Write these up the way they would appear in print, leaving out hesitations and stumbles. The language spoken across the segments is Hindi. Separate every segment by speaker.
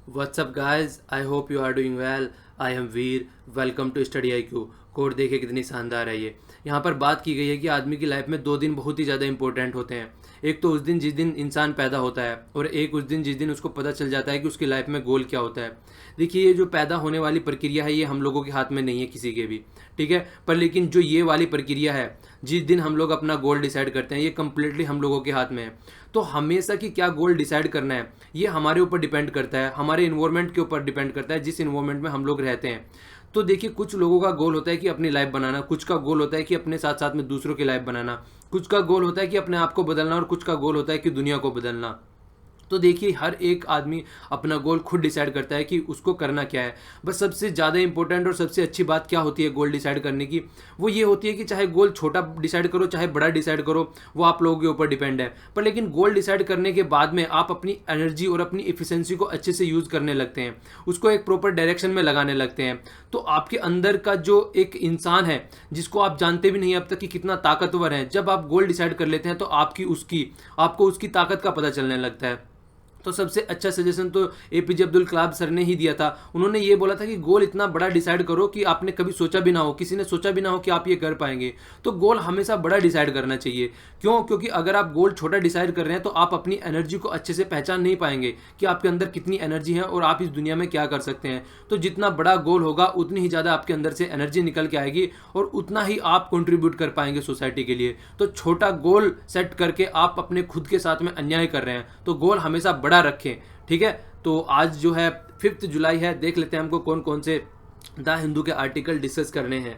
Speaker 1: What's up guys? I hope you are doing well. I am Veer. Welcome to study I Q. Code देखिए कितनी शानदार है ये. यहाँ पर बात की गई है कि आदमी की लाइफ में 2 दिन बहुत ही ज़्यादा इंपॉर्टेंट होते हैं. एक तो उस दिन जिस दिन इंसान पैदा होता है और एक उस दिन जिस दिन उसको पता चल जाता है कि उसकी लाइफ में गोल क्या होता है. देखिए, ये जो पैदा होने वाली प्रक्रिया है ये हम लोगों के हाथ में नहीं है किसी के भी. ठीक है, पर लेकिन जो ये वाली प्रक्रिया है जिस दिन हम लोग अपना गोल डिसाइड करते हैं ये कम्प्लीटली हम लोगों के हाथ में है. तो हमेशा कि क्या गोल डिसाइड करना है ये हमारे ऊपर डिपेंड करता है, हमारे इन्वायरमेंट के ऊपर डिपेंड करता है, जिस इन्वायरमेंट में हम लोग रहते हैं. तो देखिए, कुछ लोगों का गोल होता है कि अपनी लाइफ बनाना, कुछ का गोल होता है कि अपने साथ साथ में दूसरों की लाइफ बनाना, कुछ का गोल होता है कि अपने आप को बदलना और कुछ का गोल होता है कि दुनिया को बदलना. तो देखिए, हर एक आदमी अपना गोल खुद डिसाइड करता है कि उसको करना क्या है. बस सबसे ज़्यादा इंपॉर्टेंट और सबसे अच्छी बात क्या होती है गोल डिसाइड करने की, वो ये होती है कि चाहे गोल छोटा डिसाइड करो चाहे बड़ा डिसाइड करो, वो आप लोगों के ऊपर डिपेंड है. पर लेकिन गोल डिसाइड करने के बाद में आप अपनी एनर्जी और अपनी इफिशिएंसी को अच्छे से यूज़ करने लगते हैं, उसको एक प्रॉपर डायरेक्शन में लगाने लगते हैं. तो आपके अंदर का जो एक इंसान है जिसको आप जानते भी नहीं अब तक कि कितना ताकतवर है, जब आप गोल डिसाइड कर लेते हैं तो आपको उसकी ताकत का पता चलने लगता है. तो सबसे अच्छा सजेशन तो एपीजे अब्दुल कलाम सर ने ही दिया था. उन्होंने ये बोला था कि गोल इतना बड़ा डिसाइड करो कि आपने कभी सोचा भी ना हो, किसी ने सोचा भी ना हो कि आप ये कर पाएंगे. तो गोल हमेशा बड़ा डिसाइड करना चाहिए. क्यों? क्योंकि अगर आप गोल छोटा डिसाइड कर रहे हैं तो आप अपनी एनर्जी को अच्छे से पहचान नहीं पाएंगे कि आपके अंदर कितनी एनर्जी है और आप इस दुनिया में क्या कर सकते हैं. तो जितना बड़ा गोल होगा उतनी ही ज़्यादा आपके अंदर से एनर्जी निकल के आएगी और उतना ही आप कंट्रीब्यूट कर पाएंगे सोसाइटी के लिए. तो छोटा गोल सेट करके आप अपने खुद के साथ में अन्याय कर रहे हैं, तो गोल हमेशा बड़ा रखें. ठीक है, तो आज जो है 5 जुलाई है, देख लेते हैं हमको कौन कौन से द हिंदू के आर्टिकल डिस्कस करने हैं.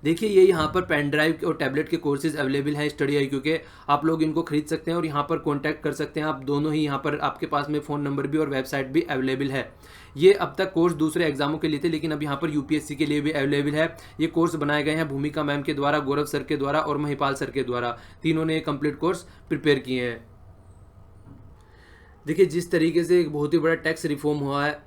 Speaker 1: देखिए, ये यहाँ पर पेन ड्राइव और टैबलेट के कोर्सेज अवेलेबल हैं स्टडी आई क्यू के. आप लोग इनको खरीद सकते हैं और यहाँ पर कॉन्टैक्ट कर सकते हैं. आप दोनों ही यहाँ पर आपके पास में फ़ोन नंबर भी और वेबसाइट भी अवेलेबल है. ये अब तक कोर्स दूसरे एग्जामों के लिए थे लेकिन अब यहाँ पर यूपीएससी के लिए भी अवेलेबल है. ये कोर्स बनाए गए हैं भूमिका मैम के द्वारा, गौरव सर के द्वारा और महिपाल सर के द्वारा. तीनों ने कंप्लीट कोर्स प्रिपेयर किए हैं. देखिए, जिस तरीके से एक बहुत ही बड़ा टैक्स रिफॉर्म हुआ है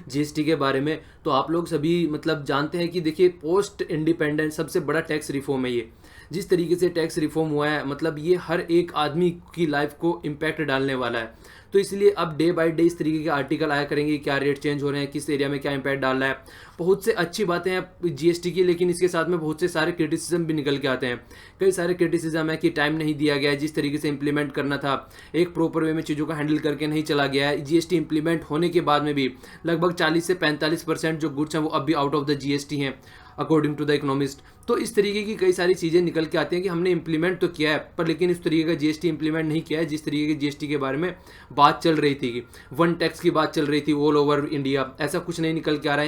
Speaker 1: जीएसटी के बारे में, तो आप लोग सभी मतलब जानते हैं कि देखिए, पोस्ट इंडिपेंडेंट सबसे बड़ा टैक्स रिफॉर्म है ये. जिस तरीके से टैक्स रिफॉर्म हुआ है मतलब ये हर एक आदमी की लाइफ को इम्पैक्ट डालने वाला है. तो इसलिए अब डे बाय डे इस तरीके के आर्टिकल आया करेंगे, क्या रेट चेंज हो रहे हैं, किस एरिया में क्या इम्पैक्ट डाल रहा है. बहुत से अच्छी बातें हैं जीएसटी की, लेकिन इसके साथ में बहुत से सारे क्रिटिसिज्म भी निकल के आते हैं. कई सारे क्रिटिसिज्म है कि टाइम नहीं दिया गया है, जिस तरीके से इंप्लीमेंट करना था एक प्रॉपर वे में चीज़ों को हैंडल करके नहीं चला गया है. जीएसटी इंप्लीमेंट होने के बाद में भी लगभग 40 से 45% जो गुड्स हैं वो अब भी आउट ऑफ द जीएसटी हैं अकॉर्डिंग टू द इकोनॉमिस्ट. तो इस तरीके की कई सारी चीज़ें निकल के आती हैं कि हमने इंप्लीमेंट तो किया है पर लेकिन इस तरीके का जीएसटी इंप्लीमेंट नहीं किया है जिस तरीके की जीएसटी के बारे में बात चल रही थी. कि वन टैक्स की बात चल रही थी ऑल ओवर इंडिया, ऐसा कुछ नहीं निकल के आ रहा है.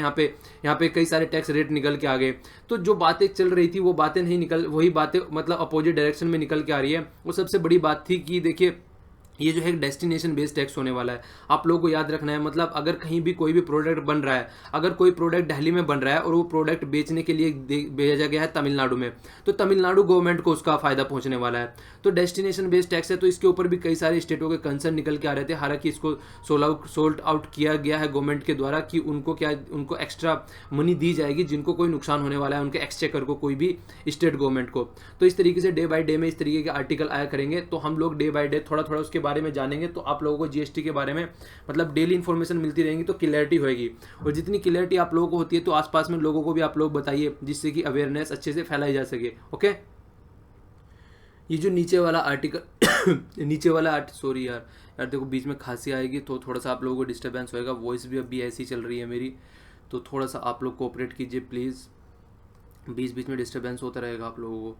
Speaker 1: यहाँ पे कई सारे टैक्स रेट निकल के आ गए. तो जो बातें चल रही थी वो बातें नहीं निकल, वही बातें मतलब अपोजिट डायरेक्शन में निकल के आ रही है. वो सबसे बड़ी बात थी कि देखिए, ये जो है एक डेस्टिनेशन बेस्ड टैक्स होने वाला है. आप लोगों को याद रखना है, मतलब अगर कहीं भी कोई भी प्रोडक्ट बन रहा है, अगर कोई प्रोडक्ट दिल्ली में बन रहा है और वो प्रोडक्ट बेचने के लिए भेजा गया है तमिलनाडु में, तो तमिलनाडु गवर्नमेंट को उसका फायदा पहुंचने वाला है. तो डेस्टिनेशन बेस्ड टैक्स है, तो इसके ऊपर भी कई सारे स्टेटों के कंसर्न निकल के आ रहे थे. हालांकि इसको सोल्ट आउट किया गया है गवर्नमेंट के द्वारा कि उनको एक्स्ट्रा मनी दी जाएगी जिनको कोई नुकसान होने वाला है उनके एक्सचेकर को, कोई भी स्टेट गवर्नमेंट को. तो इस तरीके से डे बाय डे में इस तरीके के आर्टिकल आया करेंगे, तो हम लोग डे बाय डे थोड़ा थोड़ा उसके बारे में जानेंगे. तो आप लोगों को जीएसटी के बारे में मतलब डेली इन्फॉर्मेशन मिलती रहेंगी तो क्लियरिटी होगी. और जितनी क्लियरिटी आप लोगों को होती है तो आसपास में लोगों को भी आप लोग बताइए जिससे कि अवेयरनेस अच्छे से फैलाई जा सके. ओके, ये जो नीचे वाला आर्टिकल नीचे वाला सॉरी यार देखो, बीच में खांसी आएगी तो थोड़ा सा आप लोगों को डिस्टर्बेंस होएगा. वॉइस भी अभी ऐसी चल रही है मेरी, तो थोड़ा सा आप लोग कोऑपरेट कीजिए प्लीज़. बीच बीच में डिस्टर्बेंस होता रहेगा आप लोगों को,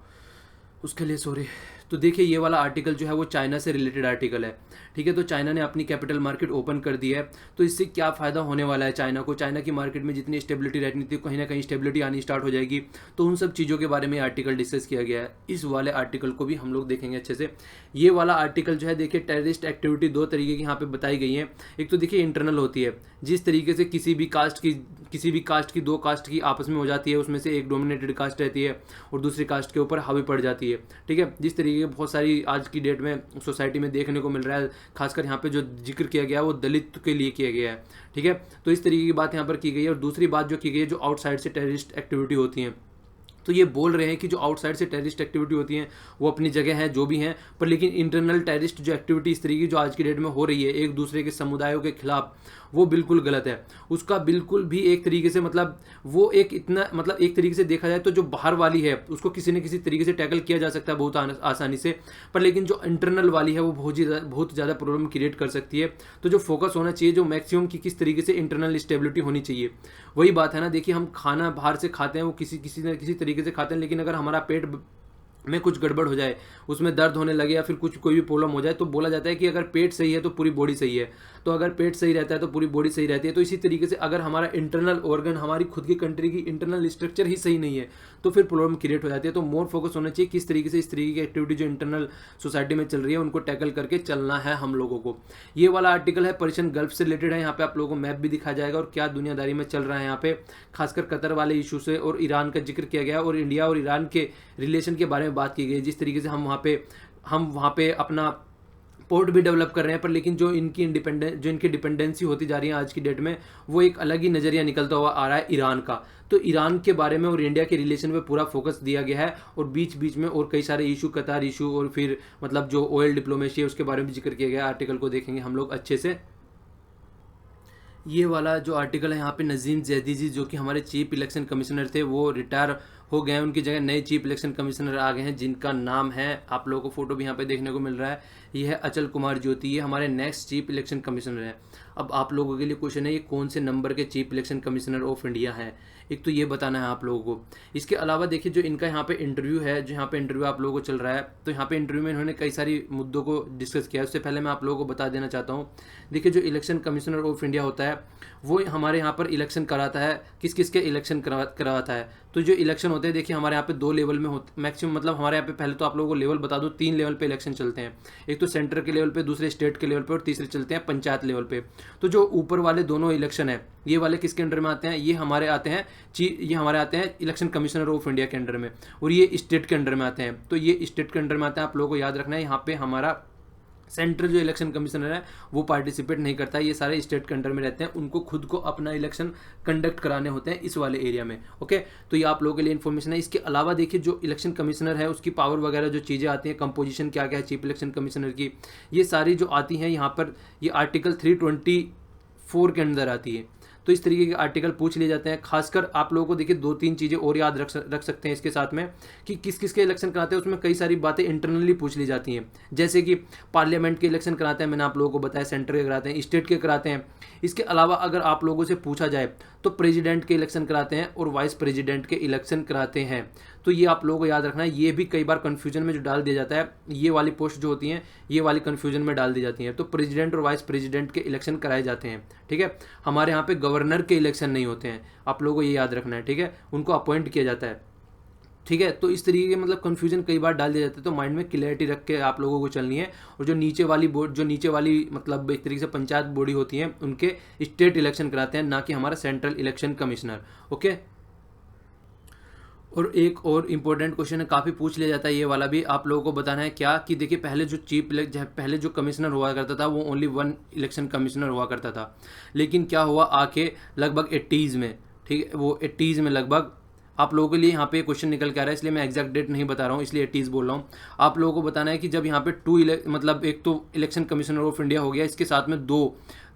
Speaker 1: उसके लिए सॉरी. तो देखिए, ये वाला आर्टिकल जो है वो चाइना से रिलेटेड आर्टिकल है. ठीक है, तो चाइना ने अपनी कैपिटल मार्केट ओपन कर दी है. तो इससे क्या फ़ायदा होने वाला है चाइना को, चाइना की मार्केट में जितनी स्टेबिलिटी रहनी थी कहीं ना कहीं स्टेबिलिटी आनी स्टार्ट हो जाएगी. तो उन सब चीज़ों के बारे में आर्टिकल डिस्कस किया गया है. इस वाले आर्टिकल को भी हम लोग देखेंगे अच्छे से. ये वाला आर्टिकल जो है देखिए, टेररिस्ट एक्टिविटी 2 तरीके की यहाँ पे बताई गई है. एक तो देखिए इंटरनल होती है, जिस तरीके से किसी भी कास्ट की 2 कास्ट की आपस में हो जाती है, उसमें से एक डोमिनेटेड कास्ट रहती है और दूसरी कास्ट के ऊपर हावी पड़ जाती है. ठीक है, जिस तरीके की बहुत सारी आज की डेट में सोसाइटी में देखने को मिल रहा है. खासकर यहाँ पे जो जिक्र किया गया है वो दलित के लिए किया गया है. ठीक है, तो इस तरीके की बात यहाँ पर की गई है. और दूसरी बात जो की गई है, जो आउटसाइड से टेररिस्ट एक्टिविटी होती हैं, तो ये बोल रहे हैं कि जो आउटसाइड से टेररिस्ट एक्टिविटी होती हैं वो अपनी जगह है जो भी हैं, पर लेकिन इंटरनल टेररिस्ट जो एक्टिविटी इस तरीके की जो आज की डेट में हो रही है एक दूसरे के समुदायों के खिलाफ, वो बिल्कुल गलत है। उसका बिल्कुल भी एक तरीके से मतलब वो एक इतना मतलब एक तरीके से देखा जाए तो जो बाहर वाली है उसको किसी न किसी तरीके से टैकल किया जा सकता है बहुत आसानी से, पर लेकिन जो इंटरनल वाली है वो बहुत ज़्यादा प्रॉब्लम क्रिएट कर सकती है। तो जो फोकस होना चाहिए जो मैक्सिमम की किस तरीके से इंटरनल स्टेबिलिटी होनी चाहिए, वही बात है ना। देखिए हम खाना बाहर से खाते हैं वो किसी न किसी तरीके से खाते हैं, लेकिन अगर हमारा पेट में कुछ गड़बड़ हो जाए, उसमें दर्द होने लगे या फिर कुछ कोई भी प्रॉब्लम हो जाए, तो बोला जाता है कि अगर पेट सही है तो पूरी बॉडी सही है, तो अगर पेट सही रहता है तो पूरी बॉडी सही रहती है। तो इसी तरीके से अगर हमारा इंटरनल ऑर्गन हमारी खुद की कंट्री की इंटरनल स्ट्रक्चर ही सही नहीं है तो फिर प्रॉब्लम क्रिएट हो जाती है। तो मोर फोकस होना चाहिए किस तरीके से इस तरीके की एक्टिविटी जो इंटरनल सोसाइटी में चल रही है उनको टैकल करके चलना है हम लोगों को। ये वाला आर्टिकल है पर्शियन गल्फ से रिलेटेड है, यहाँ पे आप लोगों को मैप भी दिखाया जाएगा और क्या दुनियादारी में चल रहा है यहाँ पे, खासकर कतर वाले इशू से और ईरान का जिक्र किया गया और इंडिया और ईरान के रिलेशन के बारे में बात की गई। जिस तरीके से हम वहाँ पे अपना पोर्ट भी डेवलप कर रहे हैं, पर लेकिन जो इनकी डिपेंडेंसी होती जा रही है आज की डेट में, वो एक अलग ही नज़रिया निकलता हुआ आ रहा है ईरान का। तो ईरान के बारे में और इंडिया के रिलेशन पे पूरा फोकस दिया गया है और बीच बीच में और कई सारे इशू, कतार इशू और फिर मतलब जो ऑयल डिप्लोमेसी है उसके बारे में जिक्र किया गया। आर्टिकल को देखेंगे हम लोग अच्छे से। ये वाला जो आर्टिकल है यहाँ पे नजीम जैदी जी जो कि हमारे चीफ इलेक्शन कमिश्नर थे वो रिटायर हो गए हैं, उनकी जगह नए चीफ इलेक्शन कमिश्नर आ गए हैं जिनका नाम है, आप लोगों को फोटो भी यहाँ पे देखने को मिल रहा है, ये है अचल कुमार ज्योति, ये हमारे नेक्स्ट चीफ इलेक्शन कमिश्नर हैं। अब आप लोगों के लिए क्वेश्चन है ये कौन से नंबर के chief election commissioner of India हैं, एक तो ये बताना है आप लोगों को। इसके अलावा देखिए जो इनका यहाँ पे इंटरव्यू है, जो यहाँ पे इंटरव्यू आप लोगों को चल रहा है, तो यहाँ पे इंटरव्यू में इन्होंने कई सारी मुद्दों को डिस्कस किया है। उससे पहले मैं आप लोगों को बता देना चाहता हूँ, देखिए जो इलेक्शन कमिश्नर ऑफ इंडिया होता है वो हमारे यहाँ पर इलेक्शन कराता है, किस किस के इलेक्शन करवाता है। तो जो इलेक्शन होते हैं देखिए हमारे यहाँ पे 2 लेवल में होते मैक्सिमम, मतलब हमारे यहाँ पे पहले तो आप लोगों को लेवल बता दो, 3 लेवल पे इलेक्शन चलते हैं, एक तो सेंटर के लेवल पे, दूसरे स्टेट के लेवल पे और तीसरे चलते हैं पंचायत लेवल पे। तो जो ऊपर वाले दोनों इलेक्शन है ये वाले किसके अंडर में आते हैं, ये हमारे आते हैं इलेक्शन कमिश्नर ऑफ इंडिया के अंडर में, और ये स्टेट के अंडर में आते हैं। तो ये स्टेट के अंडर में आते हैं, आप लोगों को याद रखना है। यहाँ पे हमारा सेंट्रल जो इलेक्शन कमिश्नर है वो पार्टिसिपेट नहीं करता है, ये सारे स्टेट के अंडर में रहते हैं, उनको खुद को अपना इलेक्शन कंडक्ट कराने होते हैं इस वाले एरिया में। ओके, तो ये आप लोगों के लिए इन्फॉर्मेशन है। इसके अलावा देखिए जो इलेक्शन कमिश्नर है उसकी पावर वगैरह जो चीज़ें आती हैं, कंपोजिशन क्या क्या है चीफ इलेक्शन कमिश्नर की, ये सारी जो आती हैं यहाँ पर ये आर्टिकल 324 के अंदर आती है। तो इस तरीके के आर्टिकल पूछ लिए जाते हैं। खासकर आप लोगों को देखिए 2-3 चीज़ें और याद रख सकते हैं इसके साथ में कि किस किस के इलेक्शन कराते हैं, उसमें कई सारी बातें इंटरनली पूछ ली जाती हैं, जैसे कि पार्लियामेंट के इलेक्शन कराते हैं, मैंने आप लोगों को बताया, सेंटर के कराते हैं, स्टेट के कराते हैं। इसके अलावा अगर आप लोगों से पूछा जाए तो प्रेसिडेंट के इलेक्शन कराते हैं और वाइस प्रेसिडेंट के इलेक्शन कराते हैं। तो ये आप लोगों को याद रखना है, ये भी कई बार कन्फ्यूजन में जो डाल दिया जाता है, ये वाली पोस्ट जो होती हैं ये वाली कन्फ्यूजन में डाल दी जाती हैं। तो प्रेसिडेंट और वाइस प्रेसिडेंट के इलेक्शन कराए जाते हैं, ठीक है। हमारे यहाँ पे गवर्नर के इलेक्शन नहीं होते हैं, आप लोगों को ये याद रखना है, ठीक है, उनको अपॉइंट किया जाता है, ठीक है। तो इस तरीके के मतलब कन्फ्यूजन कई बार डाल दिया जाता है, तो माइंड में क्लियरिटी रख के आप लोगों को चलनी है। और जो नीचे वाली मतलब एक तरीके से पंचायत बॉडी होती है उनके स्टेट इलेक्शन कराते हैं, ना कि हमारा सेंट्रल इलेक्शन कमिश्नर। ओके, और एक और इम्पोर्टेंट क्वेश्चन है, काफ़ी पूछ लिया जाता है, ये वाला भी आप लोगों को बताना है क्या कि देखिए पहले जो कमिश्नर हुआ करता था वो ओनली 1 इलेक्शन कमिश्नर हुआ करता था, लेकिन क्या हुआ आके लगभग 80s में, ठीक है, वो 80s में लगभग आप लोगों के लिए यहाँ पे क्वेश्चन निकल के आ रहा है, इसलिए मैं एग्जैक्ट डेट नहीं बता रहा हूँ, इसलिए 80s बोल रहा हूँ। आप लोगों को बताना है कि जब यहाँ पे मतलब एक तो इलेक्शन कमिश्नर ऑफ इंडिया हो गया, इसके साथ में 2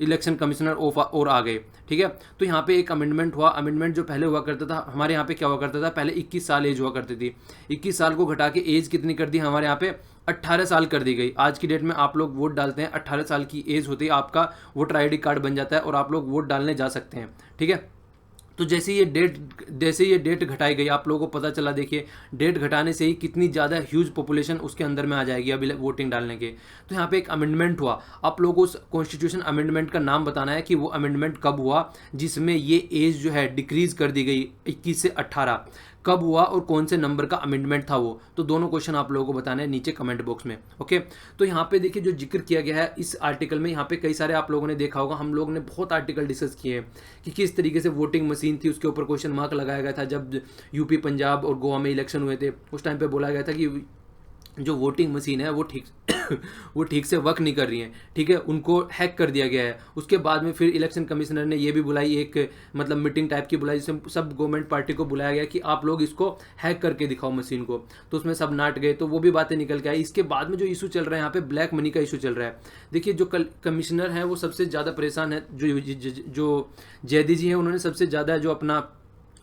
Speaker 1: इलेक्शन कमिश्नर और आ गए, ठीक है। तो यहाँ पे एक अमेंडमेंट हुआ, अमेंडमेंट जो पहले हुआ करता था हमारे यहाँ पे क्या हुआ करता था, पहले 21 साल एज हुआ करती थी, 21 साल को घटा के एज कितनी कर दी हमारे यहाँ पे 18 साल कर दी गई। आज की डेट में आप लोग वोट डालते हैं, 18 साल की एज होती है, आपका वोटर ID कार्ड बन जाता है और आप लोग वोट डालने जा सकते हैं, ठीक है। तो जैसे ये डेट घटाई गई, आप लोगों को पता चला, देखिए डेट घटाने से ही कितनी ज़्यादा ह्यूज पॉपुलेशन उसके अंदर में आ जाएगी अभी वोटिंग डालने के। तो यहाँ पे एक अमेंडमेंट हुआ, आप लोगों को उस कॉन्स्टिट्यूशन अमेंडमेंट का नाम बताना है कि वो अमेंडमेंट कब हुआ जिसमें ये एज जो है डिक्रीज कर दी गई 21 से 18, कब हुआ और कौन से नंबर का अमेंडमेंट था वो। तो दोनों क्वेश्चन आप लोगों को बताना है नीचे कमेंट बॉक्स में। ओके, तो यहाँ पे देखिए जो जिक्र किया गया है इस आर्टिकल में, यहाँ पे कई सारे आप लोगों ने देखा होगा, हम लोगों ने बहुत आर्टिकल डिस्कस किए हैं कि किस तरीके से वोटिंग मशीन थी, उसके ऊपर क्वेश्चन मार्क लगाया गया था। जब यूपी, पंजाब और गोवा में इलेक्शन हुए थे उस टाइम पे बोला गया था कि जो वोटिंग मशीन है वो ठीक वो ठीक से वर्क नहीं कर रही हैं, ठीक है, उनको हैक कर दिया गया है। उसके बाद में फिर इलेक्शन कमिश्नर ने ये भी बुलाई, एक मतलब मीटिंग टाइप की बुलाई, जिसमें सब गवर्नमेंट पार्टी को बुलाया गया कि आप लोग इसको हैक करके दिखाओ मशीन को। तो उसमें सब नाट गए, तो वो भी बातें निकल के आई। इसके बाद में जो इशू चल रहा है यहाँ पे ब्लैक मनी का इशू चल रहा है। देखिए जो कमिश्नर है वो सबसे ज़्यादा परेशान है, जो जैदी जी हैं उन्होंने सबसे ज़्यादा जो अपना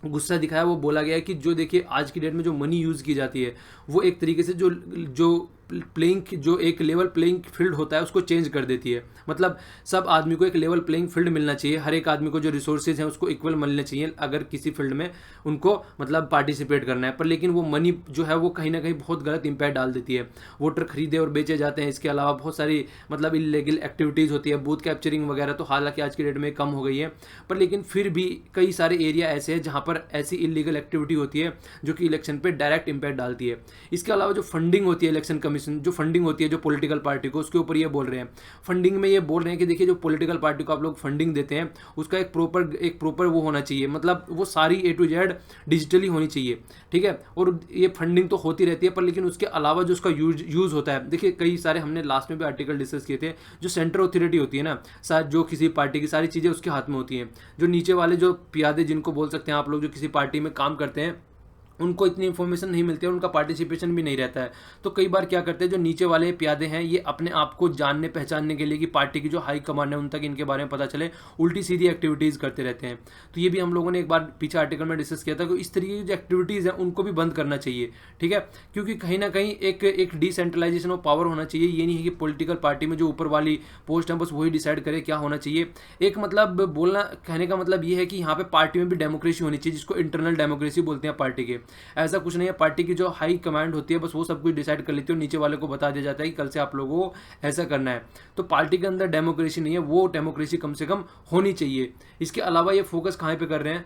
Speaker 1: गुस्सा दिखाया। वो बोला गया है कि जो देखिए आज की डेट में जो मनी यूज़ की जाती है वो एक तरीके से जो जो जो एक लेवल प्लेइंग फील्ड होता है उसको चेंज कर देती है। मतलब सब आदमी को एक लेवल प्लेइंग फील्ड मिलना चाहिए, हर एक आदमी को जो रिसोर्सेज हैं उसको इक्वल मिलने चाहिए अगर किसी फील्ड में उनको मतलब पार्टिसिपेट करना है। पर लेकिन वो मनी जो है वो कहीं ना कहीं बहुत गलत इंपैक्ट डाल देती है, वोटर खरीदे और बेचे जाते हैं। इसके अलावा बहुत सारी मतलब इलीगल एक्टिविटीज़ होती है, बूथ कैप्चरिंग वगैरह, तो हालांकि आज की डेट में कम हो गई है, पर लेकिन फिर भी कई सारे एरिया ऐसे हैं जहाँ पर ऐसी इलीगल एक्टिविटी होती है जो कि इलेक्शन पे डायरेक्ट इंपैक्ट डालती है। इसके अलावा जो फंडिंग होती है, इलेक्शन कमीशन जो फंडिंग होती है जो पॉलिटिकल पार्टी को, उसके ऊपर ये बोल रहे हैं। फंडिंग में ये बोल रहे हैं कि देखिए जो पॉलिटिकल पार्टी को आप लोग फंडिंग देते हैं उसका एक प्रॉपर वो होना चाहिए, मतलब वो सारी A to Z डिजिटली होनी चाहिए, ठीक है। और ये फंडिंग तो होती रहती है, पर लेकिन उसके अलावा जो उसका यूज़ होता है, देखिए कई सारे हमने लास्ट में भी आर्टिकल डिस्कस किए थे, जो सेंट्रल अथॉरिटी होती है ना, जो किसी पार्टी की सारी चीज़ें उसके हाथ में होती हैं। जो नीचे वाले जो पियादे जिनको बोल सकते हैं आप लोग, जो किसी पार्टी में काम करते हैं, उनको इतनी इन्फॉर्मेशन नहीं मिलती है, उनका पार्टिसिपेशन भी नहीं रहता है। तो कई बार क्या करते हैं जो नीचे वाले प्यादे हैं ये अपने आप को जानने पहचानने के लिए कि पार्टी की जो हाई कमांड है उन तक इनके बारे में पता चले, उल्टी सीधी एक्टिविटीज़ करते रहते हैं। तो ये भी हम लोगों ने एक बार पीछे आर्टिकल में डिस्कस किया था कि इस तरीके की जो एक्टिविटीज़ हैं उनको भी बंद करना चाहिए, ठीक है। क्योंकि कहीं ना कहीं एक डिसेंट्रलाइजेशन ऑफ पावर होना चाहिए। ये नहीं है कि पॉलिटिकल पार्टी में जो ऊपर वाली पोस्ट है बस वही डिसाइड करे क्या होना चाहिए। एक मतलब बोलना कहने का मतलब ये है कि यहाँ पे पार्टी में भी डेमोक्रेसी होनी चाहिए, जिसको इंटरनल डेमोक्रेसी बोलते हैं पार्टी के। ऐसा कुछ नहीं है, पार्टी की जो हाई कमांड होती है बस वो सब कुछ डिसाइड कर लेती है और नीचे वाले को बता दिया जाता है कि कल से आप लोगों को ऐसा करना है। तो पार्टी के अंदर डेमोक्रेसी नहीं है, वो डेमोक्रेसी कम से कम होनी चाहिए। इसके अलावा ये फोकस कहाँ पे कर रहे हैं,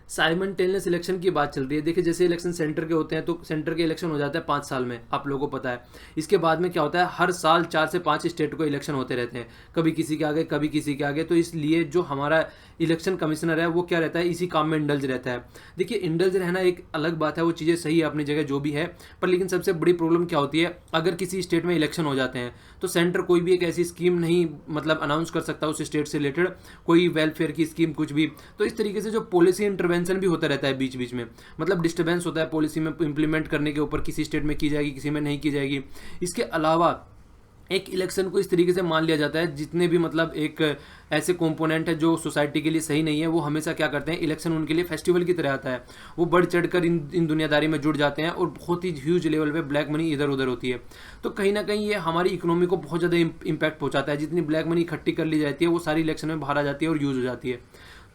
Speaker 1: साइमल्टेनियस इलेक्शन की बात चल रही है। देखिए जैसे इलेक्शन सेंटर के होते हैं तो सेंटर के इलेक्शन हो जाता है 5 साल में, आप लोगों को पता है। इसके बाद में क्या होता है, हर साल 4 से 5 स्टेट को इलेक्शन होते रहते हैं, कभी किसी के आगे कभी किसी के आगे। तो इसलिए जो हमारा इलेक्शन कमिश्नर है वो क्या रहता है, इसी काम में इंडल्ज रहता है। देखिए इंडल्ज रहना एक अलग बात है, वो चीज़ें सही है अपनी जगह जो भी है, पर लेकिन सबसे बड़ी प्रॉब्लम क्या होती है, अगर किसी स्टेट में इलेक्शन हो जाते हैं तो सेंटर कोई भी एक ऐसी स्कीम नहीं मतलब अनाउंस कर सकता उस स्टेट से रिलेटेड, कोई वेलफेयर की स्कीम कुछ भी। तो इस तरीके से जो पॉलिसी इंटरवेंशन भी होता रहता है बीच बीच में, मतलब डिस्टर्बेंस होता है पॉलिसी में इंप्लीमेंट करने के ऊपर, किसी स्टेट में की जाएगी किसी में नहीं की जाएगी। इसके अलावा एक इलेक्शन को इस तरीके से मान लिया जाता है, जितने भी मतलब एक ऐसे कंपोनेंट है जो सोसाइटी के लिए सही नहीं है, वो हमेशा क्या करते हैं, इलेक्शन उनके लिए फेस्टिवल की तरह आता है। वो बढ़ चढ़कर इन दुनियादारी में जुड़ जाते हैं और बहुत ही ह्यूज लेवल पे ब्लैक मनी इधर उधर होती है। तो कहीं ना कहीं ये हमारी इकोनॉमी को बहुत ज़्यादा इम्पैक्ट पहुंचाता है। जितनी ब्लैक मनी इकट्ठी कर ली जाती है वो सारी इलेक्शन में बाहर आ जाती है और यूज़ हो जाती है।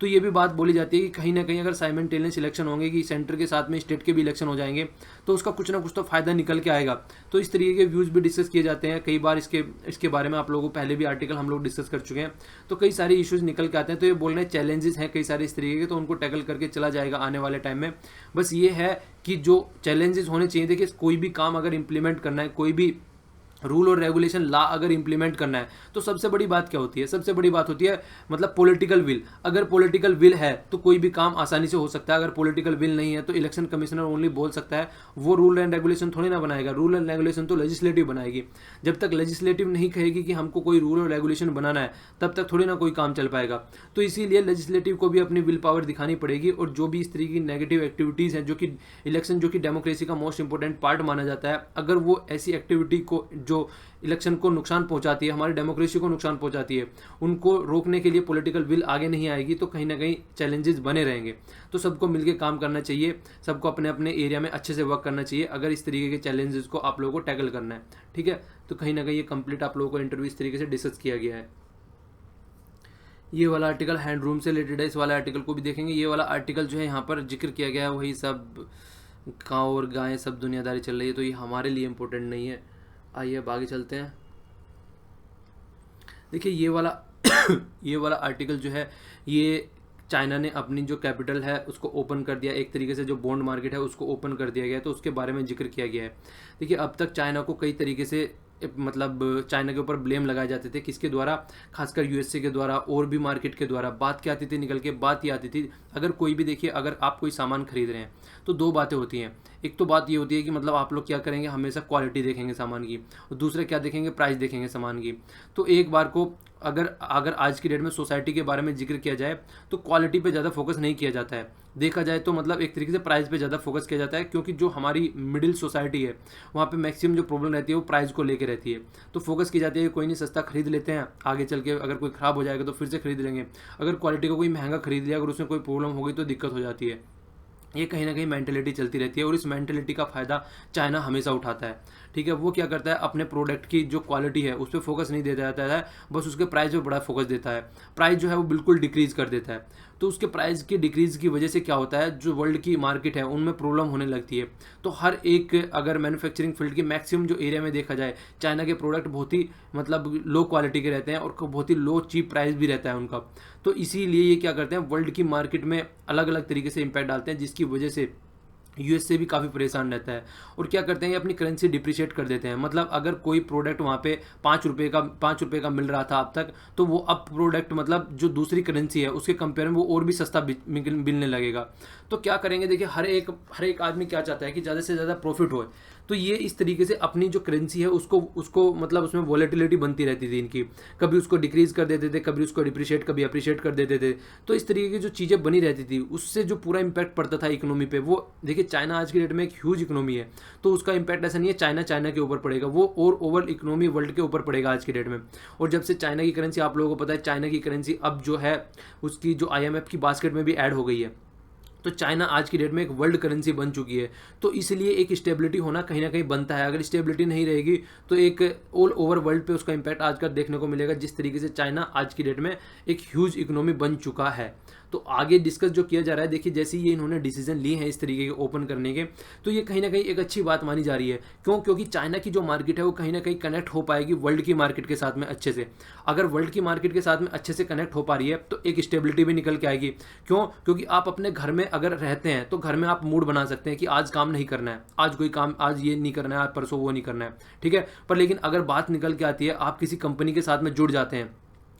Speaker 1: तो ये भी बात बोली जाती है कि कहीं ना कहीं अगर साइमल्टेनियस इलेक्शन होंगे, कि सेंटर के साथ में स्टेट के भी इलेक्शन हो जाएंगे, तो उसका कुछ ना कुछ तो फायदा निकल के आएगा। तो इस तरीके के व्यूज़ भी डिस्कस किए जाते हैं कई बार। इसके बारे में आप लोगों को पहले भी आर्टिकल हम लोग डिस्कस कर चुके हैं। तो कई सारे इश्यूज निकल के आते हैं। तो ये बोल रहे हैं चैलेंजेस हैं कई सारे इस तरीके के, तो उनको टैकल करके चला जाएगा आने वाले टाइम में। बस ये है कि जो चैलेंजेस होने चाहिए, देखिए कोई भी काम अगर इम्प्लीमेंट करना है, कोई भी रूल और रेगुलेशन ला अगर इंप्लीमेंट करना है, तो सबसे बड़ी बात क्या होती है, सबसे बड़ी बात होती है मतलब पॉलिटिकल विल। अगर पॉलिटिकल विल है तो कोई भी काम आसानी से हो सकता है। अगर पॉलिटिकल विल नहीं है तो इलेक्शन कमिश्नर ओनली बोल सकता है, वो रूल एंड रेगुलेशन थोड़ी ना बनाएगा। रूल एंड रेगुलेशन तो लेजिस्लेटिव बनाएगी। जब तक लेजिस्लेटिव नहीं कहेगी कि हमको कोई रूल और रेगुलेशन बनाना है, तब तक थोड़ी ना कोई काम चल पाएगा। तो इसीलिए लेजिस्लेटिव को भी अपनी विल पावर दिखानी पड़ेगी। और जो भी इस तरीके की नेगेटिव एक्टिविटीज़ हैं, जो कि इलेक्शन जो कि डेमोक्रेसी का मोस्ट इंपॉर्टेंट पार्ट माना जाता है, अगर वो ऐसी एक्टिविटी को जो इलेक्शन को नुकसान पहुंचाती है, हमारी डेमोक्रेसी को नुकसान पहुंचाती है, उनको रोकने के लिए पॉलिटिकल विल आगे नहीं आएगी, तो कहीं ना कहीं चैलेंजेस बने रहेंगे। तो सबको मिलकर काम करना चाहिए, सबको अपने अपने एरिया में अच्छे से वर्क करना चाहिए अगर इस तरीके के चैलेंजेस को आप लोगों को टैकल करना है, ठीक है। तो कहीं ना कहीं ये कंप्लीट आप लोगों को इंटरव्यू इस तरीके से डिस्कस किया गया है। ये वाला आर्टिकल हैंड रूम से रिलेटेड है, इस वाला आर्टिकल को भी देखेंगे। ये वाला आर्टिकल जो है यहाँ पर जिक्र किया गया है वही सब गाँव और गायें सब दुनियादारी चल रही है, तो ये हमारे लिए इम्पोर्टेंट नहीं है। आइए अब आगे चलते हैं। देखिए ये वाला ये वाला आर्टिकल जो है, ये चाइना ने अपनी जो कैपिटल है उसको ओपन कर दिया, एक तरीके से जो बॉन्ड मार्केट है उसको ओपन कर दिया गया है, तो उसके बारे में जिक्र किया गया है। देखिए अब तक चाइना को कई तरीके से मतलब चाइना के ऊपर ब्लेम लगाए जाते थे, किसके द्वारा, खासकर यूएसए के द्वारा और भी मार्केट के द्वारा। बात क्या आती थी निकल के, बात ये आती थी, अगर कोई भी देखिए, अगर आप कोई सामान खरीद रहे हैं तो दो बातें होती हैं। एक तो बात ये होती है कि मतलब आप लोग क्या करेंगे, हमेशा क्वालिटी देखेंगे सामान की, और दूसरा क्या देखेंगे, प्राइस देखेंगे सामान की। तो एक बार को अगर अगर आज की डेट में सोसाइटी के बारे में जिक्र किया जाए तो क्वालिटी पे ज़्यादा फोकस नहीं किया जाता है, देखा जाए तो मतलब एक तरीके से प्राइस पे ज़्यादा फोकस किया जाता है, क्योंकि जो हमारी मिडिल सोसाइटी है वहाँ पे मैक्सिमम जो प्रॉब्लम रहती है वो प्राइस को लेकर रहती है। तो फोकस की जाती है कि कोई नहीं, सस्ता खरीद लेते हैं, आगे चल के अगर कोई ख़राब हो जाएगा तो फिर से खरीद लेंगे। अगर क्वालिटी को कोई महंगा खरीद लिया, अगर उसमें कोई प्रॉब्लम हो गई तो दिक्कत हो जाती है। ये कहीं ना कहीं मेंटेलिटी चलती रहती है, और इस मेंटेलिटी का फ़ायदा चाइना हमेशा उठाता है। ठीक है, वो क्या करता है, अपने प्रोडक्ट की जो क्वालिटी है उस पर फोकस नहीं देता जाता है, बस उसके प्राइस पे बड़ा फोकस देता है। प्राइस जो है वो बिल्कुल डिक्रीज़ कर देता है। तो उसके प्राइस की डिक्रीज़ की वजह से क्या होता है, जो वर्ल्ड की मार्केट है उनमें प्रॉब्लम होने लगती है। तो हर एक, अगर मैन्युफैक्चरिंग फील्ड की मैक्सिमम जो एरिया में देखा जाए, चाइना के प्रोडक्ट बहुत ही मतलब लो क्वालिटी के रहते हैं, और बहुत ही लो चीप प्राइस भी रहता है उनका। तो इसीलिए ये क्या करते हैं, वर्ल्ड की मार्केट में अलग अलग तरीके से इम्पैक्ट डालते हैं, जिसकी वजह से यूएस से भी काफ़ी परेशान रहता है। और क्या करते हैं, ये अपनी करेंसी डिप्रिशिएट कर देते हैं। मतलब अगर कोई प्रोडक्ट वहाँ पे 5 रुपये का मिल रहा था अब तक, तो वो अब प्रोडक्ट मतलब जो दूसरी करेंसी है उसके कंपेयर में वो और भी सस्ता मिलने लगेगा। तो क्या करेंगे, देखिए हर एक आदमी क्या चाहता है कि ज़्यादा से ज़्यादा प्रॉफिट हो। तो ये इस तरीके से अपनी जो करेंसी है उसको मतलब उसमें वॉलेटिलिटी बनती रहती थी इनकी, कभी उसको डिक्रीज़ कर देते थे, कभी उसको डिप्रिशिएट, कभी अप्रिशिएट कर देते थे। तो इस तरीके की जो चीज़ें बनी रहती थी उससे जो पूरा इंपैक्ट पड़ता था इकोनॉमी पे, वो देखिए चाइना आज की डेट में एक ह्यूज इकोनॉमी है, तो उसका इंपैक्ट ऐसा नहीं है चाइना के ऊपर पड़ेगा, वो और ओवरऑल इकोनॉमी वर्ल्ड के ऊपर पड़ेगा आज की डेट में। और जब से चाइना की करेंसी, आप लोगों को पता है चाइना की करेंसी अब जो है उसकी जो आईएमएफ की बास्केट में भी ऐड हो गई है। तो चाइना आज की डेट में एक वर्ल्ड करेंसी बन चुकी है। तो इसलिए एक स्टेबिलिटी होना कहीं ना कहीं बनता है। अगर स्टेबिलिटी नहीं रहेगी तो एक ऑल ओवर वर्ल्ड पे उसका इंपैक्ट आज का देखने को मिलेगा, जिस तरीके से चाइना आज की डेट में एक ह्यूज इकोनॉमी बन चुका है। तो आगे डिस्कस जो किया जा रहा है, देखिए जैसे ये इन्होंने डिसीजन लिए हैं इस तरीके के ओपन करने के, तो ये कहीं ना कहीं एक अच्छी बात मानी जा रही है। क्यों? क्योंकि चाइना की जो मार्केट है वो कहीं ना कहीं कनेक्ट हो पाएगी वर्ल्ड की मार्केट के साथ में अच्छे से। अगर वर्ल्ड की मार्केट के साथ में अच्छे से कनेक्ट हो पा रही है तो एक स्टेबिलिटी भी निकल के आएगी। क्यों? क्योंकि आप अपने घर में अगर रहते हैं तो घर में आप मूड बना सकते हैं कि आज काम नहीं करना है, आज कोई काम, आज ये नहीं करना है, आज परसों वो नहीं करना है, ठीक है। पर लेकिन अगर बात निकल के आती है, आप किसी कंपनी के साथ में जुड़ जाते हैं,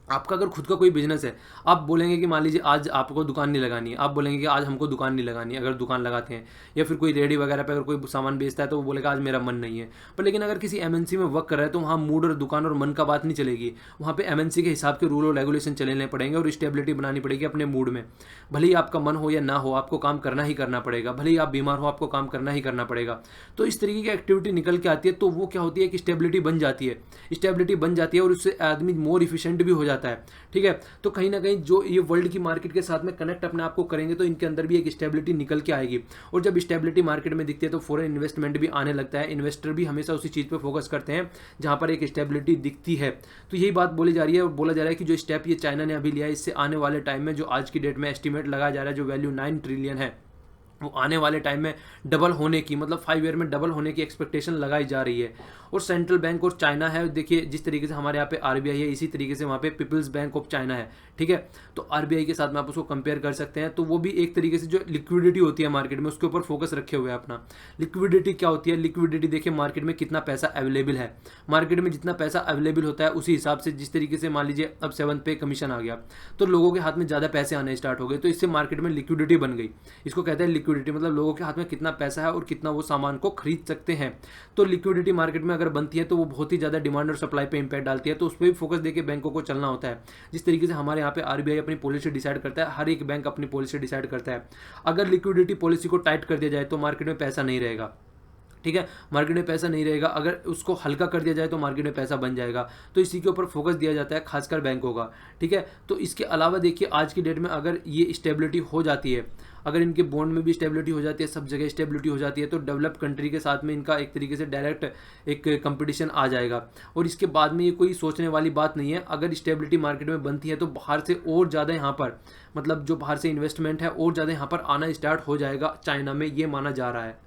Speaker 1: आपका अगर खुद का कोई बिजनेस है, आप बोलेंगे कि मान लीजिए आज आपको दुकान नहीं लगानी है, आप बोलेंगे कि आज हमको दुकान नहीं लगानी है, अगर दुकान लगाते हैं, या फिर कोई रेडी वगैरह पे अगर कोई सामान बेचता है तो वो बोलेगा आज मेरा मन नहीं है। पर लेकिन अगर किसी एमएनसी में वर्क कर रहा है तो वहाँ मूड और दुकान और मन का बात नहीं चलेगी, वहाँ पे एमएनसी के हिसाब के रूल और रेगुलेशन चलने पड़ेंगे और स्टेबिलिटी बनानी पड़ेगी अपने मूड में। भले ही आपका मन हो या ना हो, आपको काम करना ही करना पड़ेगा, भले ही आप बीमार हो आपको काम करना ही करना पड़ेगा। तो इस तरीके की एक्टिविटी निकल के आती है, तो वो क्या होती है कि स्टेबिलिटी बन जाती है, स्टेबिलिटी बन जाती है और उससे आदमी मोर इफिशिएंट भी हो जाता है, ठीक है। तो कहीं ना कहीं जो ये वर्ल्ड की मार्केट के साथ में कनेक्ट अपने आप को करेंगे तो इनके अंदर भी एक स्टेबिलिटी निकल के आएगी। और जब स्टेबिलिटी मार्केट में दिखती है तो फॉरेन इन्वेस्टमेंट भी आने लगता है। इन्वेस्टर भी हमेशा उसी चीज़ पे फोकस करते हैं जहां पर एक स्टेबिलिटी दिखती है। तो यही बात बोली जा रही है और बोला जा रहा है कि जो स्टेप ये चाइना ने अभी लिया है, इससे आने वाले टाइम में जो आज की डेट में एस्टिमेट लगाया जा रहा है, जो वैल्यू 9 ट्रिलियन है, वो आने वाले टाइम में डबल होने की, मतलब 5 ईयर में डबल होने की एक्सपेक्टेशन लगाई जा रही है। और सेंट्रल बैंक और चाइना है, देखिए जिस तरीके से हमारे यहाँ पे आरबीआई है, इसी तरीके से वहाँ पे पीपल्स बैंक ऑफ चाइना है, ठीक है। तो आरबीआई के साथ में आप उसको कंपेयर कर सकते हैं। तो वो भी एक तरीके से जो लिक्विडिटी होती है मार्केट में, उसके ऊपर फोकस रखे हुए हैं अपना। लिक्विडिटी क्या होती है? लिक्विडिटी देखिए मार्केट में कितना पैसा अवेलेबल है, मार्केट में जितना पैसा अवेलेबल होता है उसी हिसाब से, जिस तरीके से मान लीजिए अब 7th पे कमीशन आ गया तो लोगों के हाथ में ज़्यादा पैसे आने स्टार्ट हो गए, तो इससे मार्केट में लिक्विडिटी बन गई। इसको कहते हैं लिक्विडिटी, मतलब लोगों के हाथ में कितना पैसा है और कितना वो सामान को खरीद सकते हैं। तो लिक्विडिटी मार्केट में अगर बनती है तो वो बहुत ही ज़्यादा डिमांड और सप्लाई पे इंपैक्ट डालती है। तो उस पर भी फोकस देके बैंकों को चलना होता है। जिस तरीके से हमारे यहाँ पे आरबीआई अपनी पॉलिसी डिसाइड करता है, हर एक बैंक अपनी पॉलिसी डिसाइड करता है। अगर लिक्विडिटी पॉलिसी को टाइट कर दिया जाए तो मार्केट में पैसा नहीं रहेगा, ठीक है। मार्केट में पैसा नहीं रहेगा, अगर उसको हल्का कर दिया जाए तो मार्केट में पैसा बन जाएगा। तो इसी के ऊपर फोकस दिया जाता है खासकर बैंकों का, ठीक है। तो इसके अलावा देखिए आज की डेट में अगर ये स्टेबिलिटी हो जाती है, अगर इनके बॉन्ड में भी स्टेबिलिटी हो जाती है, सब जगह स्टेबिलिटी हो जाती है, तो डेवलप कंट्री के साथ में इनका एक तरीके से डायरेक्ट एक कंपटीशन आ जाएगा। और इसके बाद में ये कोई सोचने वाली बात नहीं है। अगर स्टेबिलिटी मार्केट में बनती है तो बाहर से और ज़्यादा यहाँ पर, मतलब जो बाहर से इन्वेस्टमेंट है और ज़्यादा यहाँ पर आना स्टार्ट हो जाएगा चाइना में, ये माना जा रहा है।